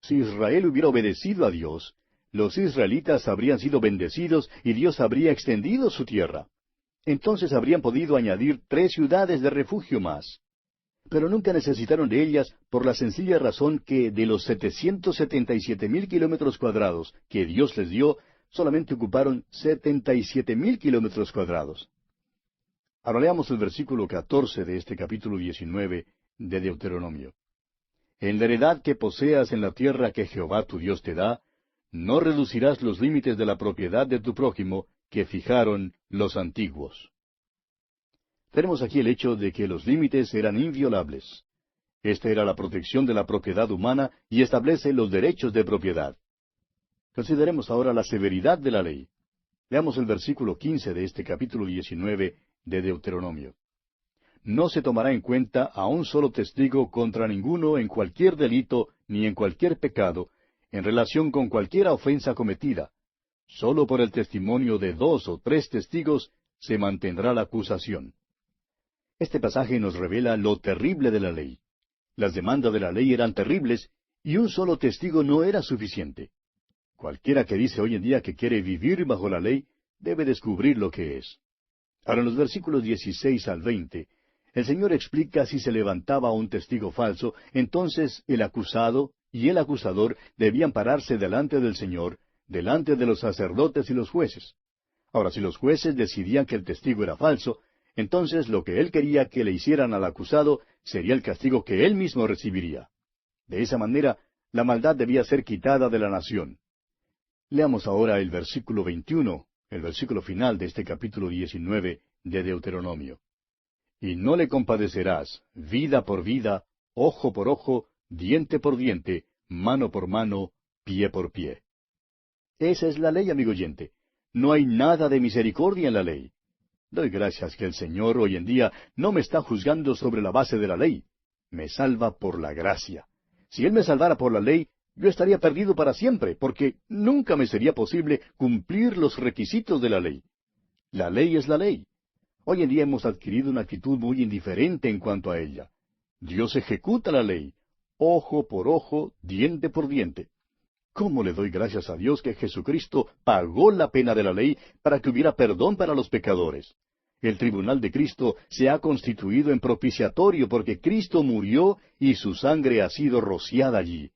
Si Israel hubiera obedecido a Dios, los israelitas habrían sido bendecidos y Dios habría extendido su tierra. Entonces habrían podido añadir 3 ciudades de refugio más. Pero nunca necesitaron de ellas por la sencilla razón que de los 777,000 kilómetros cuadrados que Dios les dio, solamente ocuparon 77,000 kilómetros cuadrados. Ahora leamos el versículo 14 de este capítulo 19 de Deuteronomio. En la heredad que poseas en la tierra que Jehová tu Dios te da, no reducirás los límites de la propiedad de tu prójimo que fijaron los antiguos. Tenemos aquí el hecho de que los límites eran inviolables. Esta era la protección de la propiedad humana y establece los derechos de propiedad. Consideremos ahora la severidad de la ley. Leamos el versículo 15 de este capítulo 19 de Deuteronomio. No se tomará en cuenta a un solo testigo contra ninguno en cualquier delito ni en cualquier pecado, en relación con cualquier ofensa cometida. Solo por el testimonio de 2 o 3 testigos se mantendrá la acusación. Este pasaje nos revela lo terrible de la ley. Las demandas de la ley eran terribles y un solo testigo no era suficiente. Cualquiera que dice hoy en día que quiere vivir bajo la ley debe descubrir lo que es. Ahora en los versículos 16 al 20, el Señor explica si se levantaba un testigo falso, entonces el acusado y el acusador debían pararse delante del Señor, delante de los sacerdotes y los jueces. Ahora, si los jueces decidían que el testigo era falso, entonces lo que él quería que le hicieran al acusado sería el castigo que él mismo recibiría. De esa manera, la maldad debía ser quitada de la nación. Leamos ahora el versículo 21, el versículo final de este capítulo 19 de Deuteronomio. Y no le compadecerás, vida por vida, ojo por ojo, diente por diente, mano por mano, pie por pie. Esa es la ley, amigo oyente. No hay nada de misericordia en la ley. Doy gracias que el Señor hoy en día no me está juzgando sobre la base de la ley. Me salva por la gracia. Si Él me salvara por la ley, yo estaría perdido para siempre, porque nunca me sería posible cumplir los requisitos de la ley. La ley es la ley. Hoy en día hemos adquirido una actitud muy indiferente en cuanto a ella. Dios ejecuta la ley, ojo por ojo, diente por diente. ¿Cómo le doy gracias a Dios que Jesucristo pagó la pena de la ley para que hubiera perdón para los pecadores? El tribunal de Cristo se ha constituido en propiciatorio porque Cristo murió y su sangre ha sido rociada allí.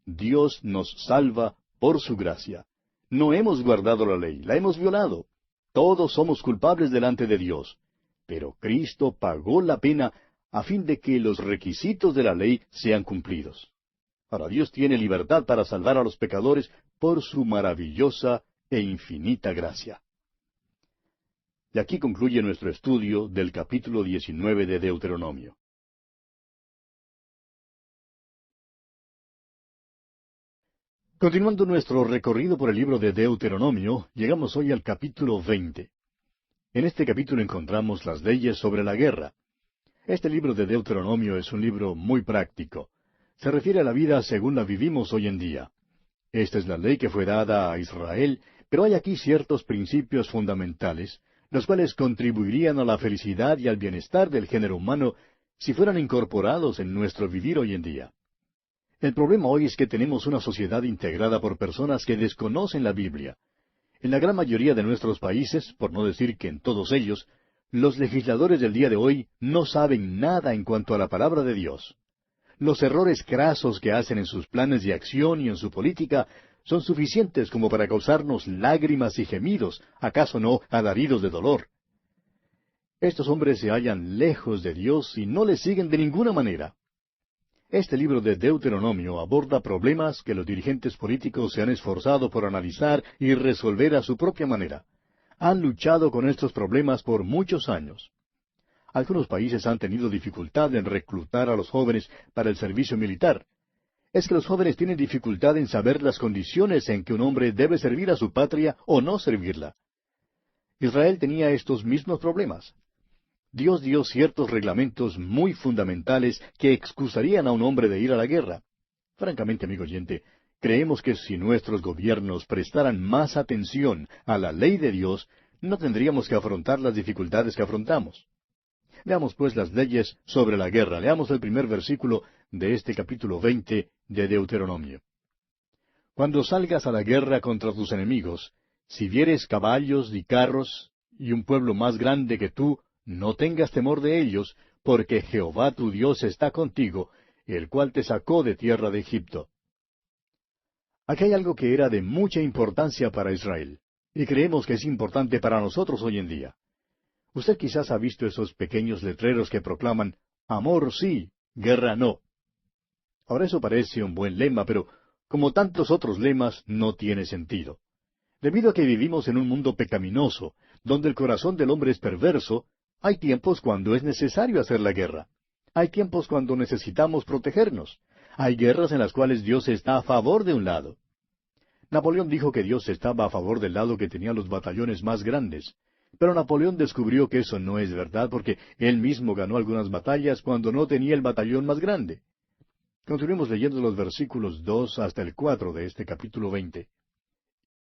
Dios nos salva por su gracia. No hemos guardado la ley, la hemos violado. Todos somos culpables delante de Dios. Pero Cristo pagó la pena a fin de que los requisitos de la ley sean cumplidos. Ahora Dios tiene libertad para salvar a los pecadores por su maravillosa e infinita gracia. Y aquí concluye nuestro estudio del capítulo 19 de Deuteronomio. Continuando nuestro recorrido por el libro de Deuteronomio, llegamos hoy al capítulo 20. En este capítulo encontramos las leyes sobre la guerra. Este libro de Deuteronomio es un libro muy práctico. Se refiere a la vida según la vivimos hoy en día. Esta es la ley que fue dada a Israel, pero hay aquí ciertos principios fundamentales, los cuales contribuirían a la felicidad y al bienestar del género humano si fueran incorporados en nuestro vivir hoy en día. El problema hoy es que tenemos una sociedad integrada por personas que desconocen la Biblia. En la gran mayoría de nuestros países, por no decir que en todos ellos, los legisladores del día de hoy no saben nada en cuanto a la palabra de Dios. Los errores crasos que hacen en sus planes de acción y en su política son suficientes como para causarnos lágrimas y gemidos, acaso no alaridos de dolor. Estos hombres se hallan lejos de Dios y no le siguen de ninguna manera. Este libro de Deuteronomio aborda problemas que los dirigentes políticos se han esforzado por analizar y resolver a su propia manera. Han luchado con estos problemas por muchos años. Algunos países han tenido dificultad en reclutar a los jóvenes para el servicio militar. Es que los jóvenes tienen dificultad en saber las condiciones en que un hombre debe servir a su patria o no servirla. Israel tenía estos mismos problemas. Dios dio ciertos reglamentos muy fundamentales que excusarían a un hombre de ir a la guerra. Francamente, amigo oyente, creemos que si nuestros gobiernos prestaran más atención a la ley de Dios, no tendríamos que afrontar las dificultades que afrontamos. Veamos pues las leyes sobre la guerra. Leamos el primer versículo de este capítulo 20 de Deuteronomio. Cuando salgas a la guerra contra tus enemigos, si vieres caballos y carros y un pueblo más grande que tú, no tengas temor de ellos, porque Jehová tu Dios está contigo, el cual te sacó de tierra de Egipto. Aquí hay algo que era de mucha importancia para Israel, y creemos que es importante para nosotros hoy en día. Usted quizás ha visto esos pequeños letreros que proclaman, amor sí, guerra no. Ahora eso parece un buen lema, pero como tantos otros lemas, no tiene sentido. Debido a que vivimos en un mundo pecaminoso, donde el corazón del hombre es perverso, hay tiempos cuando es necesario hacer la guerra. Hay tiempos cuando necesitamos protegernos. Hay guerras en las cuales Dios está a favor de un lado. Napoleón dijo que Dios estaba a favor del lado que tenía los batallones más grandes. Pero Napoleón descubrió que eso no es verdad porque él mismo ganó algunas batallas cuando no tenía el batallón más grande. Continuemos leyendo los versículos 2 hasta el 4 de este capítulo 20.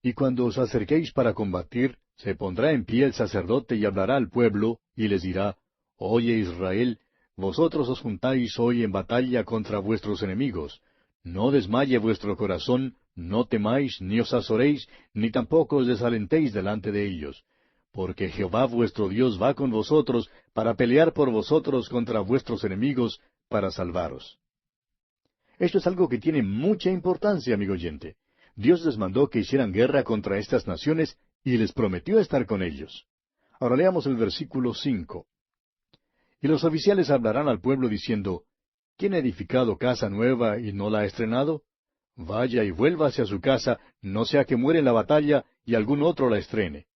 Y cuando os acerquéis para combatir, se pondrá en pie el sacerdote y hablará al pueblo, y les dirá, Oye Israel, vosotros os juntáis hoy en batalla contra vuestros enemigos. No desmaye vuestro corazón, no temáis, ni os azoréis, ni tampoco os desalentéis delante de ellos. Porque Jehová vuestro Dios va con vosotros para pelear por vosotros contra vuestros enemigos, para salvaros. Esto es algo que tiene mucha importancia, amigo oyente. Dios les mandó que hicieran guerra contra estas naciones y les prometió estar con ellos. Ahora leamos el versículo 5. Y los oficiales hablarán al pueblo diciendo, ¿quién ha edificado casa nueva y no la ha estrenado? Vaya y vuelva hacia su casa, no sea que muere en la batalla y algún otro la estrene.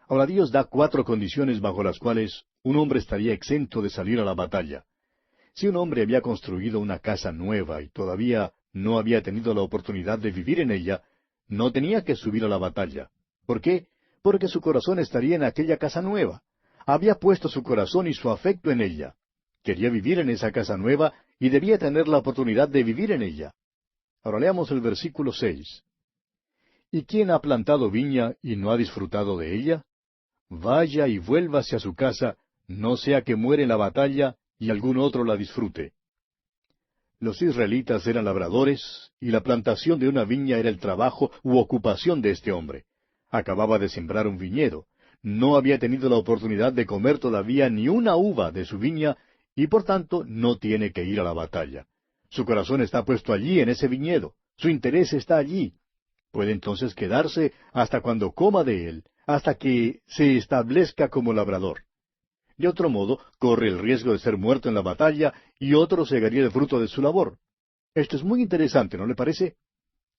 Ahora Dios da 4 condiciones bajo las cuales un hombre estaría exento de salir a la batalla. Si un hombre había construido una casa nueva y todavía no había tenido la oportunidad de vivir en ella, no tenía que subir a la batalla. ¿Por qué? Porque su corazón estaría en aquella casa nueva. Había puesto su corazón y su afecto en ella. Quería vivir en esa casa nueva y debía tener la oportunidad de vivir en ella. Ahora leamos el versículo 6. ¿Y quién ha plantado viña y no ha disfrutado de ella? Vaya y vuelva hacia su casa, no sea que muere en la batalla y algún otro la disfrute. Los israelitas eran labradores, y la plantación de una viña era el trabajo u ocupación de este hombre. Acababa de sembrar un viñedo. No había tenido la oportunidad de comer todavía ni una uva de su viña, y por tanto no tiene que ir a la batalla. Su corazón está puesto allí en ese viñedo. Su interés está allí. Puede entonces quedarse hasta cuando coma de él, hasta que se establezca como labrador. De otro modo, corre el riesgo de ser muerto en la batalla y otro segaría el fruto de su labor. Esto es muy interesante, ¿no le parece?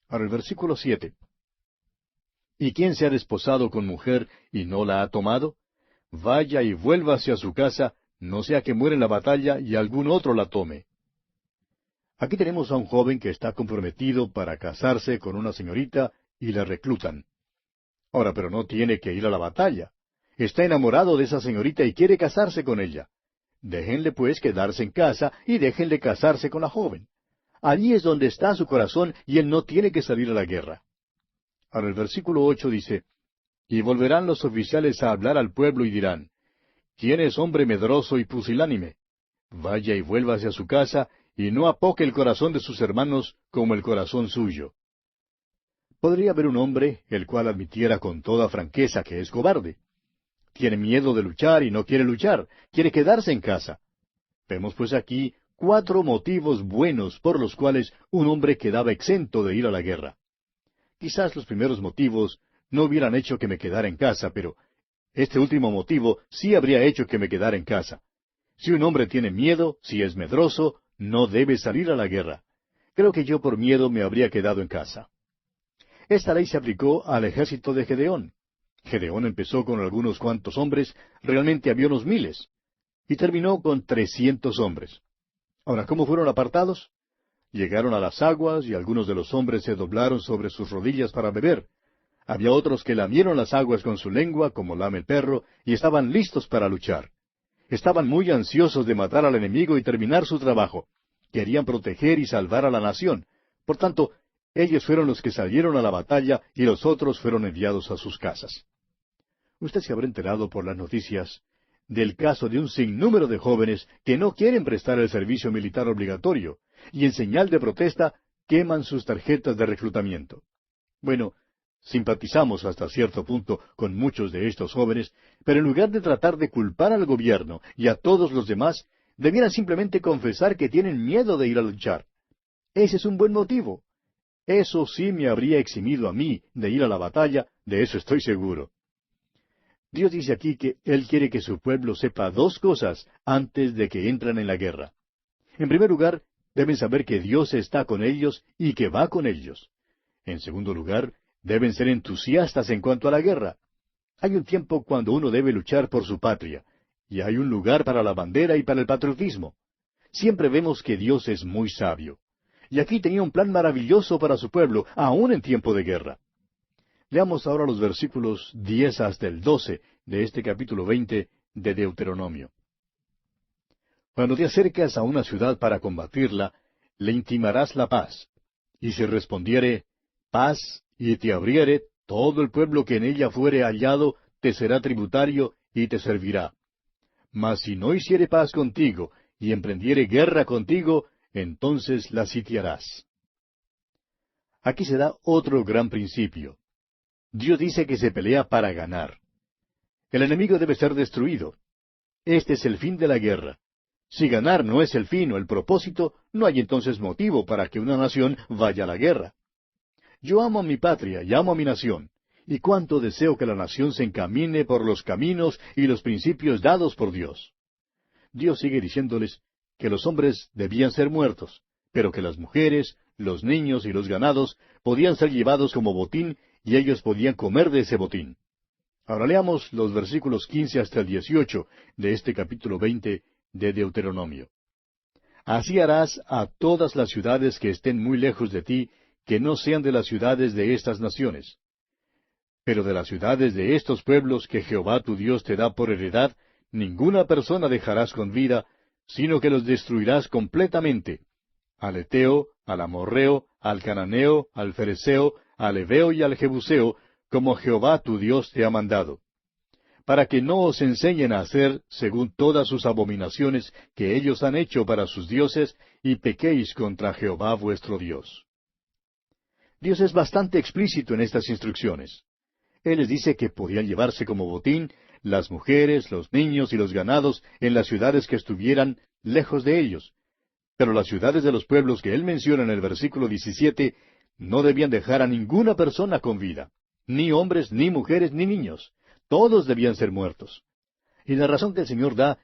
Ahora el versículo 7. ¿Y quién se ha desposado con mujer y no la ha tomado? Vaya y vuelva hacia su casa, no sea que muera en la batalla y algún otro la tome. Aquí tenemos a un joven que está comprometido para casarse con una señorita y la reclutan. Ahora, pero no tiene que ir a la batalla. Está enamorado de esa señorita y quiere casarse con ella. Déjenle pues quedarse en casa y déjenle casarse con la joven. Allí es donde está su corazón y él no tiene que salir a la guerra. Ahora el versículo 8 dice, Y volverán los oficiales a hablar al pueblo y dirán, ¿quién es hombre medroso y pusilánime? Vaya y vuelva hacia su casa, y no apoque el corazón de sus hermanos como el corazón suyo. Podría haber un hombre el cual admitiera con toda franqueza que es cobarde. Tiene miedo de luchar y no quiere luchar, quiere quedarse en casa. Vemos pues aquí 4 motivos buenos por los cuales un hombre quedaba exento de ir a la guerra. Quizás los primeros motivos no hubieran hecho que me quedara en casa, pero este último motivo sí habría hecho que me quedara en casa. Si un hombre tiene miedo, si es medroso, no debe salir a la guerra. Creo que yo por miedo me habría quedado en casa. Esta ley se aplicó al ejército de Gedeón. Gedeón empezó con algunos cuantos hombres, realmente había unos miles, y terminó con 300 hombres. Ahora, ¿cómo fueron apartados? Llegaron a las aguas y algunos de los hombres se doblaron sobre sus rodillas para beber. Había otros que lamieron las aguas con su lengua, como lame el perro, y estaban listos para luchar. Estaban muy ansiosos de matar al enemigo y terminar su trabajo. Querían proteger y salvar a la nación. Por tanto, ellos fueron los que salieron a la batalla y los otros fueron enviados a sus casas. Usted se habrá enterado por las noticias del caso de un sinnúmero de jóvenes que no quieren prestar el servicio militar obligatorio, y en señal de protesta queman sus tarjetas de reclutamiento. Bueno, simpatizamos hasta cierto punto con muchos de estos jóvenes, pero en lugar de tratar de culpar al gobierno y a todos los demás, debieran simplemente confesar que tienen miedo de ir a luchar. Ese es un buen motivo. Eso sí me habría eximido a mí de ir a la batalla, de eso estoy seguro. Dios dice aquí que Él quiere que su pueblo sepa 2 cosas antes de que entren en la guerra. En primer lugar, deben saber que Dios está con ellos y que va con ellos. En segundo lugar, deben ser entusiastas en cuanto a la guerra. Hay un tiempo cuando uno debe luchar por su patria, y hay un lugar para la bandera y para el patriotismo. Siempre vemos que Dios es muy sabio. Y aquí tenía un plan maravilloso para su pueblo, aún en tiempo de guerra. Leamos ahora los versículos 10 hasta el 12 de este capítulo 20 de Deuteronomio. Cuando te acercas a una ciudad para combatirla, le intimarás la paz. Y si respondiere, paz, y te abriere, todo el pueblo que en ella fuere hallado te será tributario y te servirá. Mas si no hiciere paz contigo, y emprendiere guerra contigo, entonces la sitiarás. Aquí se da otro gran principio. Dios dice que se pelea para ganar. El enemigo debe ser destruido. Este es el fin de la guerra. Si ganar no es el fin o el propósito, no hay entonces motivo para que una nación vaya a la guerra. Yo amo a mi patria y amo a mi nación, y cuánto deseo que la nación se encamine por los caminos y los principios dados por Dios. Dios sigue diciéndoles que los hombres debían ser muertos, pero que las mujeres, los niños y los ganados podían ser llevados como botín y ellos podían comer de ese botín. Ahora leamos los versículos 15 hasta el 18 de este capítulo 20 de Deuteronomio. Así harás a todas las ciudades que estén muy lejos de ti, que no sean de las ciudades de estas naciones. Pero de las ciudades de estos pueblos que Jehová tu Dios te da por heredad, ninguna persona dejarás con vida, sino que los destruirás completamente. Al Eteo, al Amorreo, al Cananeo, al Fereceo, al Heveo y al Jebuseo, como Jehová tu Dios te ha mandado, para que no os enseñen a hacer según todas sus abominaciones que ellos han hecho para sus dioses, y pequéis contra Jehová vuestro Dios. Dios es bastante explícito en estas instrucciones. Él les dice que podían llevarse como botín las mujeres, los niños y los ganados en las ciudades que estuvieran lejos de ellos. Pero las ciudades de los pueblos que él menciona en el versículo 17 no debían dejar a ninguna persona con vida, ni hombres, ni mujeres, ni niños. Todos debían ser muertos. Y la razón que el Señor da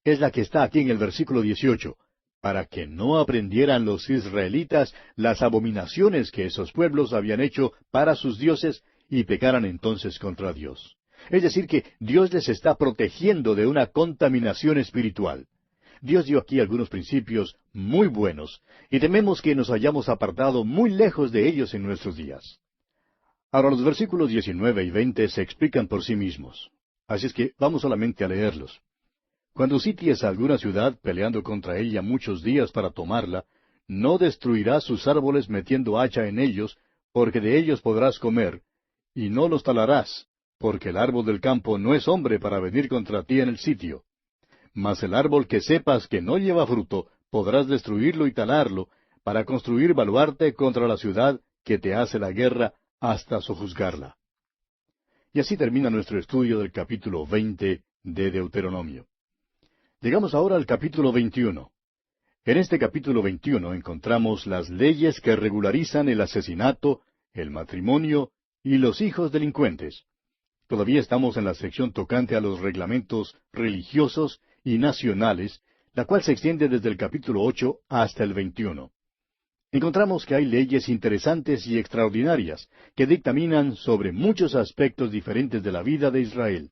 es la que está aquí en el versículo 18, para que no aprendieran los israelitas las abominaciones que esos pueblos habían hecho para sus dioses y pecaran entonces contra Dios. Es decir, que Dios les está protegiendo de una contaminación espiritual. Dios dio aquí algunos principios muy buenos, y tememos que nos hayamos apartado muy lejos de ellos en nuestros días. Ahora los versículos 19 y 20 se explican por sí mismos. Así es que vamos solamente a leerlos. Cuando sities a alguna ciudad peleando contra ella muchos días para tomarla, no destruirás sus árboles metiendo hacha en ellos, porque de ellos podrás comer, y no los talarás, porque el árbol del campo no es hombre para venir contra ti en el sitio. Mas el árbol que sepas que no lleva fruto, podrás destruirlo y talarlo, para construir baluarte contra la ciudad que te hace la guerra hasta sojuzgarla. Y así termina nuestro estudio del capítulo 20 de Deuteronomio. Llegamos ahora al capítulo 21. En este capítulo 21 encontramos las leyes que regularizan el asesinato, el matrimonio y los hijos delincuentes. Todavía estamos en la sección tocante a los reglamentos religiosos y nacionales, la cual se extiende desde el capítulo 8 hasta el 21. Encontramos que hay leyes interesantes y extraordinarias que dictaminan sobre muchos aspectos diferentes de la vida de Israel.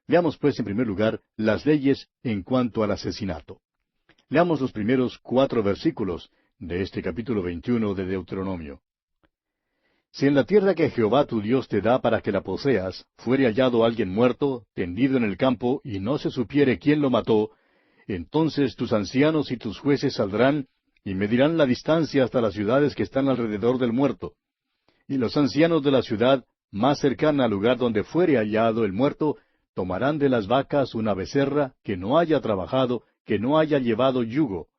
Veamos pues en primer lugar las leyes en cuanto al asesinato. Leamos los primeros 4 versículos de este capítulo 21 de Deuteronomio. Si en la tierra que Jehová tu Dios te da para que la poseas, fuere hallado alguien muerto, tendido en el campo, y no se supiere quién lo mató, entonces tus ancianos y tus jueces saldrán y medirán la distancia hasta las ciudades que están alrededor del muerto. Y los ancianos de la ciudad más cercana al lugar donde fuere hallado el muerto, tomarán de las vacas una becerra que no haya trabajado, que no haya llevado yugo.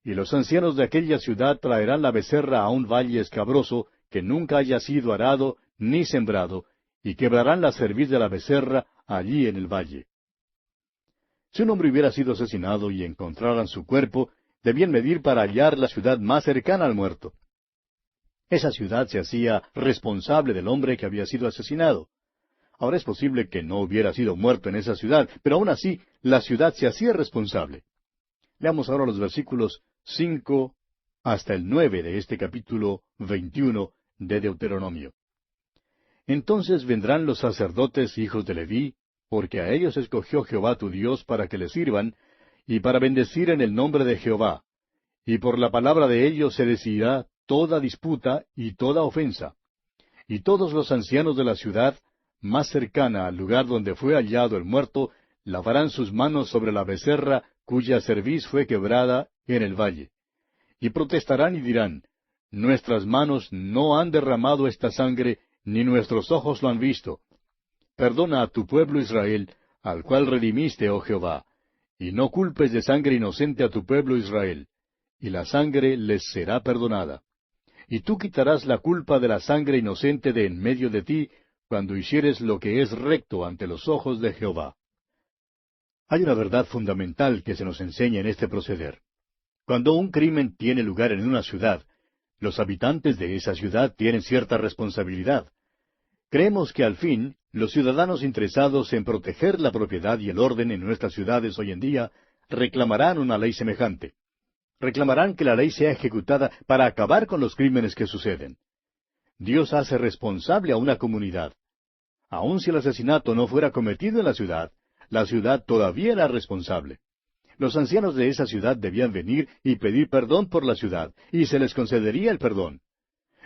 Y los ancianos de aquella ciudad traerán la becerra a un valle escabroso, que nunca haya sido arado ni sembrado, y quebrarán la cerviz de la becerra allí en el valle. Si un hombre hubiera sido asesinado y encontraran su cuerpo, debían medir para hallar la ciudad más cercana al muerto. Esa ciudad se hacía responsable del hombre que había sido asesinado. Ahora es posible que no hubiera sido muerto en esa ciudad, pero aún así la ciudad se hacía responsable. Leamos ahora los versículos 5 hasta el 9 de este capítulo 21 de Deuteronomio. Entonces vendrán los sacerdotes hijos de Leví, porque a ellos escogió Jehová tu Dios para que le sirvan, y para bendecir en el nombre de Jehová. Y por la palabra de ellos se decidirá toda disputa y toda ofensa. Y todos los ancianos de la ciudad, más cercana al lugar donde fue hallado el muerto, lavarán sus manos sobre la becerra cuya cerviz fue quebrada en el valle. Y protestarán y dirán, nuestras manos no han derramado esta sangre, ni nuestros ojos lo han visto. Perdona a tu pueblo Israel, al cual redimiste, oh Jehová, y no culpes de sangre inocente a tu pueblo Israel, y la sangre les será perdonada. Y tú quitarás la culpa de la sangre inocente de en medio de ti, cuando hicieres lo que es recto ante los ojos de Jehová. Hay una verdad fundamental que se nos enseña en este proceder. Cuando un crimen tiene lugar en una ciudad, los habitantes de esa ciudad tienen cierta responsabilidad. Creemos que al fin, los ciudadanos interesados en proteger la propiedad y el orden en nuestras ciudades hoy en día reclamarán una ley semejante. Reclamarán que la ley sea ejecutada para acabar con los crímenes que suceden. Dios hace responsable a una comunidad. Aun si el asesinato no fuera cometido en la ciudad todavía era responsable. Los ancianos de esa ciudad debían venir y pedir perdón por la ciudad, y se les concedería el perdón.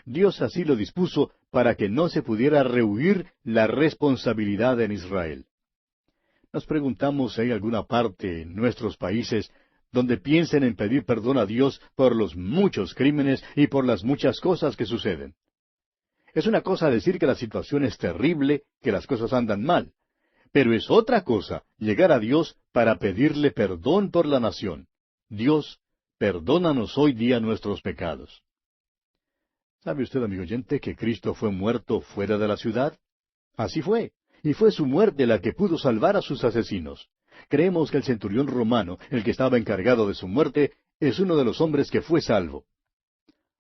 Dios así lo dispuso para que no se pudiera rehuir la responsabilidad en Israel. Nos preguntamos si hay alguna parte en nuestros países donde piensen en pedir perdón a Dios por los muchos crímenes y por las muchas cosas que suceden. Es una cosa decir que la situación es terrible, que las cosas andan mal. Pero es otra cosa llegar a Dios para pedirle perdón por la nación. Dios, perdónanos hoy día nuestros pecados. ¿Sabe usted, amigo oyente, que Cristo fue muerto fuera de la ciudad? Así fue, y fue su muerte la que pudo salvar a sus asesinos. Creemos que el centurión romano, el que estaba encargado de su muerte, es uno de los hombres que fue salvo.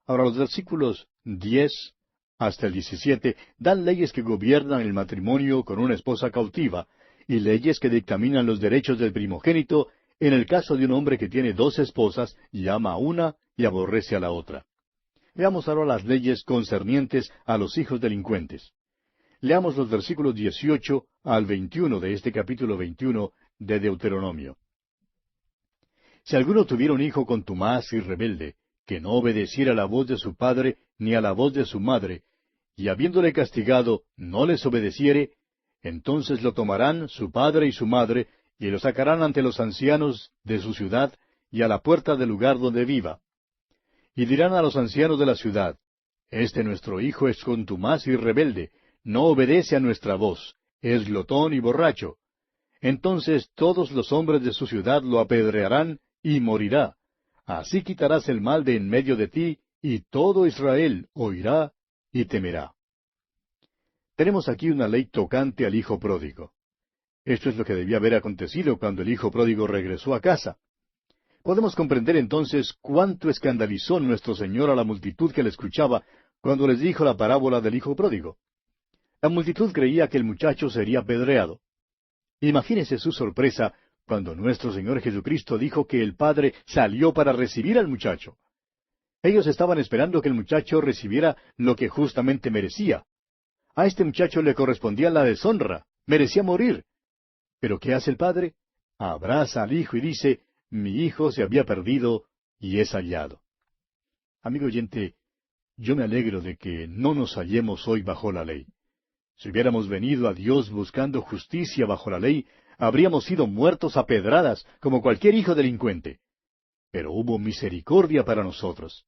Ahora los versículos 10 hasta el 17 dan leyes que gobiernan el matrimonio con una esposa cautiva, y leyes que dictaminan los derechos del primogénito en el caso de un hombre que tiene 2 esposas y ama a una y aborrece a la otra. Veamos ahora las leyes concernientes a los hijos delincuentes. Leamos los versículos 18 al 21 de este capítulo 21 de Deuteronomio. Si alguno tuviera un hijo contumaz y rebelde, que no obedeciera la voz de su padre ni a la voz de su madre, y habiéndole castigado no les obedeciere, entonces lo tomarán su padre y su madre, y lo sacarán ante los ancianos de su ciudad y a la puerta del lugar donde viva. Y dirán a los ancianos de la ciudad, este nuestro hijo es contumaz y rebelde, no obedece a nuestra voz, es glotón y borracho. Entonces todos los hombres de su ciudad lo apedrearán y morirá, así quitarás el mal de en medio de ti, y todo Israel oirá y temerá. Tenemos aquí una ley tocante al hijo pródigo. Esto es lo que debía haber acontecido cuando el hijo pródigo regresó a casa. Podemos comprender entonces cuánto escandalizó nuestro Señor a la multitud que le escuchaba cuando les dijo la parábola del hijo pródigo. La multitud creía que el muchacho sería apedreado. Imagínese su sorpresa cuando nuestro Señor Jesucristo dijo que el Padre salió para recibir al muchacho. Ellos estaban esperando que el muchacho recibiera lo que justamente merecía. A este muchacho le correspondía la deshonra, merecía morir. Pero ¿qué hace el Padre? Abraza al hijo y dice, mi hijo se había perdido y es hallado. Amigo oyente, yo me alegro de que no nos hallemos hoy bajo la ley. Si hubiéramos venido a Dios buscando justicia bajo la ley, habríamos sido muertos a pedradas como cualquier hijo delincuente. Pero hubo misericordia para nosotros.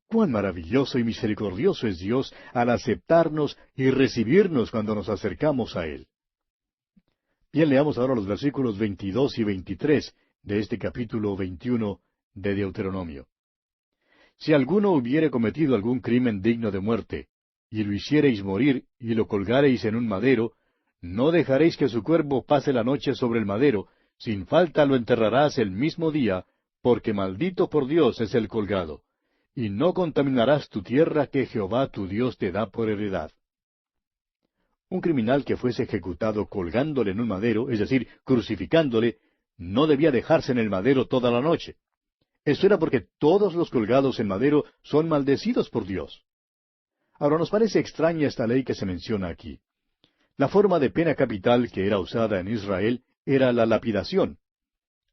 Cuán maravilloso y misericordioso es Dios al aceptarnos y recibirnos cuando nos acercamos a Él. Bien, leamos ahora los versículos 22 y 23 de este capítulo 21 de Deuteronomio. Si alguno hubiere cometido algún crimen digno de muerte, y lo hiciereis morir, y lo colgareis en un madero, no dejaréis que su cuerpo pase la noche sobre el madero, sin falta lo enterrarás el mismo día, porque maldito por Dios es el colgado, y no contaminarás tu tierra que Jehová tu Dios te da por heredad. Un criminal que fuese ejecutado colgándole en un madero, es decir, crucificándole, no debía dejarse en el madero toda la noche. Esto era porque todos los colgados en madero son maldecidos por Dios. Ahora nos parece extraña esta ley que se menciona aquí. La forma de pena capital que era usada en Israel era la lapidación.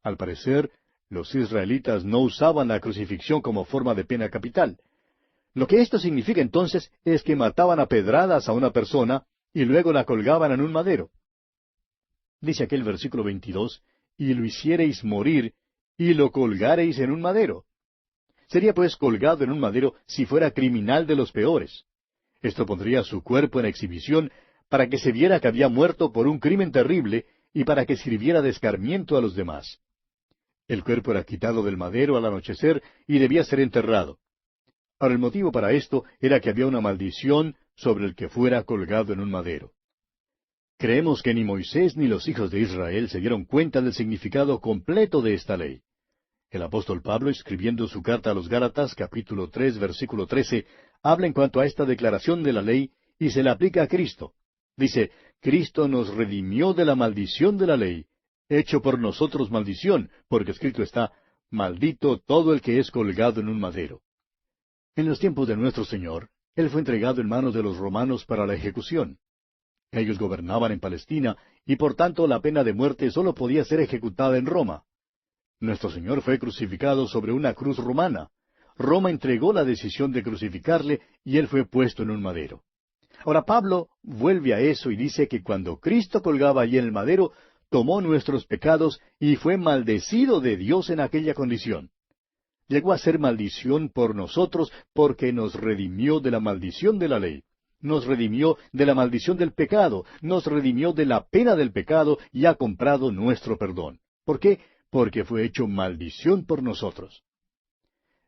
Al parecer, los israelitas no usaban la crucifixión como forma de pena capital. Lo que esto significa entonces es que mataban a pedradas a una persona y luego la colgaban en un madero. Dice aquel versículo 22, y lo hiciereis morir, y lo colgareis en un madero. Sería pues colgado en un madero si fuera criminal de los peores. Esto pondría su cuerpo en exhibición para que se viera que había muerto por un crimen terrible y para que sirviera de escarmiento a los demás. El cuerpo era quitado del madero al anochecer y debía ser enterrado. Ahora el motivo para esto era que había una maldición sobre el que fuera colgado en un madero. Creemos que ni Moisés ni los hijos de Israel se dieron cuenta del significado completo de esta ley. El apóstol Pablo, escribiendo su carta a los Gálatas, capítulo 3, versículo 13, habla en cuanto a esta declaración de la ley y se la aplica a Cristo. Dice, Cristo nos redimió de la maldición de la ley, hecho por nosotros maldición, porque escrito está, maldito todo el que es colgado en un madero. En los tiempos de nuestro Señor, Él fue entregado en manos de los romanos para la ejecución. Ellos gobernaban en Palestina y por tanto la pena de muerte sólo podía ser ejecutada en Roma. Nuestro Señor fue crucificado sobre una cruz romana. Roma entregó la decisión de crucificarle y Él fue puesto en un madero. Ahora Pablo vuelve a eso y dice que cuando Cristo colgaba allí en el madero, tomó nuestros pecados y fue maldecido de Dios en aquella condición. Llegó a ser maldición por nosotros porque nos redimió de la maldición de la ley. Nos redimió de la maldición del pecado, nos redimió de la pena del pecado y ha comprado nuestro perdón. ¿Por qué? Porque fue hecho maldición por nosotros.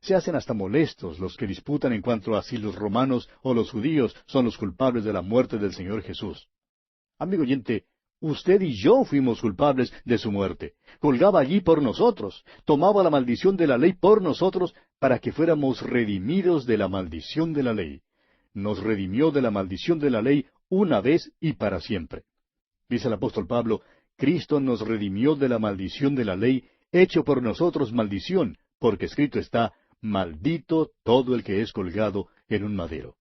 Se hacen hasta molestos los que disputan en cuanto a si los romanos o los judíos son los culpables de la muerte del Señor Jesús. Amigo oyente, usted y yo fuimos culpables de su muerte. Colgaba allí por nosotros, tomaba la maldición de la ley por nosotros para que fuéramos redimidos de la maldición de la ley. Nos redimió de la maldición de la ley una vez y para siempre. Dice el apóstol Pablo, Cristo nos redimió de la maldición de la ley, hecho por nosotros maldición, porque escrito está, maldito todo el que es colgado en un madero.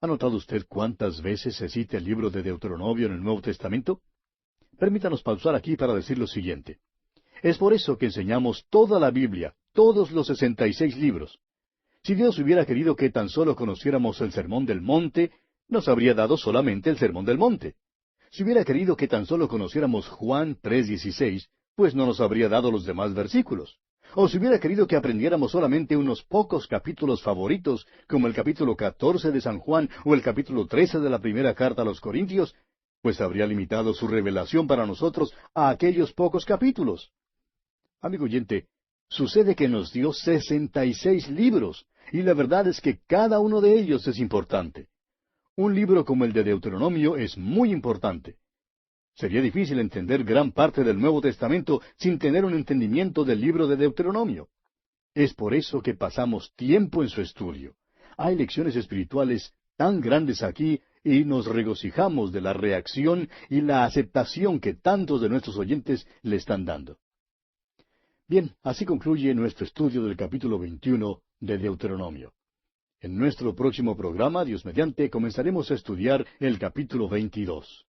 ¿Ha notado usted cuántas veces se cita el libro de Deuteronomio en el Nuevo Testamento? Permítanos pausar aquí para decir lo siguiente. Es por eso que enseñamos toda la Biblia, todos los 66 libros. Si Dios hubiera querido que tan solo conociéramos el Sermón del Monte, nos habría dado solamente el Sermón del Monte. Si hubiera querido que tan solo conociéramos Juan 3:16, pues no nos habría dado los demás versículos. O si hubiera querido que aprendiéramos solamente unos pocos capítulos favoritos, como el capítulo 14 de San Juan o el capítulo 13 de la primera carta a los Corintios, pues habría limitado su revelación para nosotros a aquellos pocos capítulos. Amigo oyente, Sucede que nos dio 66 libros, y la verdad es que cada uno de ellos es importante. Un libro como el de Deuteronomio es muy importante. Sería difícil entender gran parte del Nuevo Testamento sin tener un entendimiento del libro de Deuteronomio. Es por eso que pasamos tiempo en su estudio. Hay lecciones espirituales tan grandes aquí y nos regocijamos de la reacción y la aceptación que tantos de nuestros oyentes le están dando. Bien, así concluye nuestro estudio del capítulo 21 de Deuteronomio. En nuestro próximo programa, Dios mediante, comenzaremos a estudiar el capítulo 22.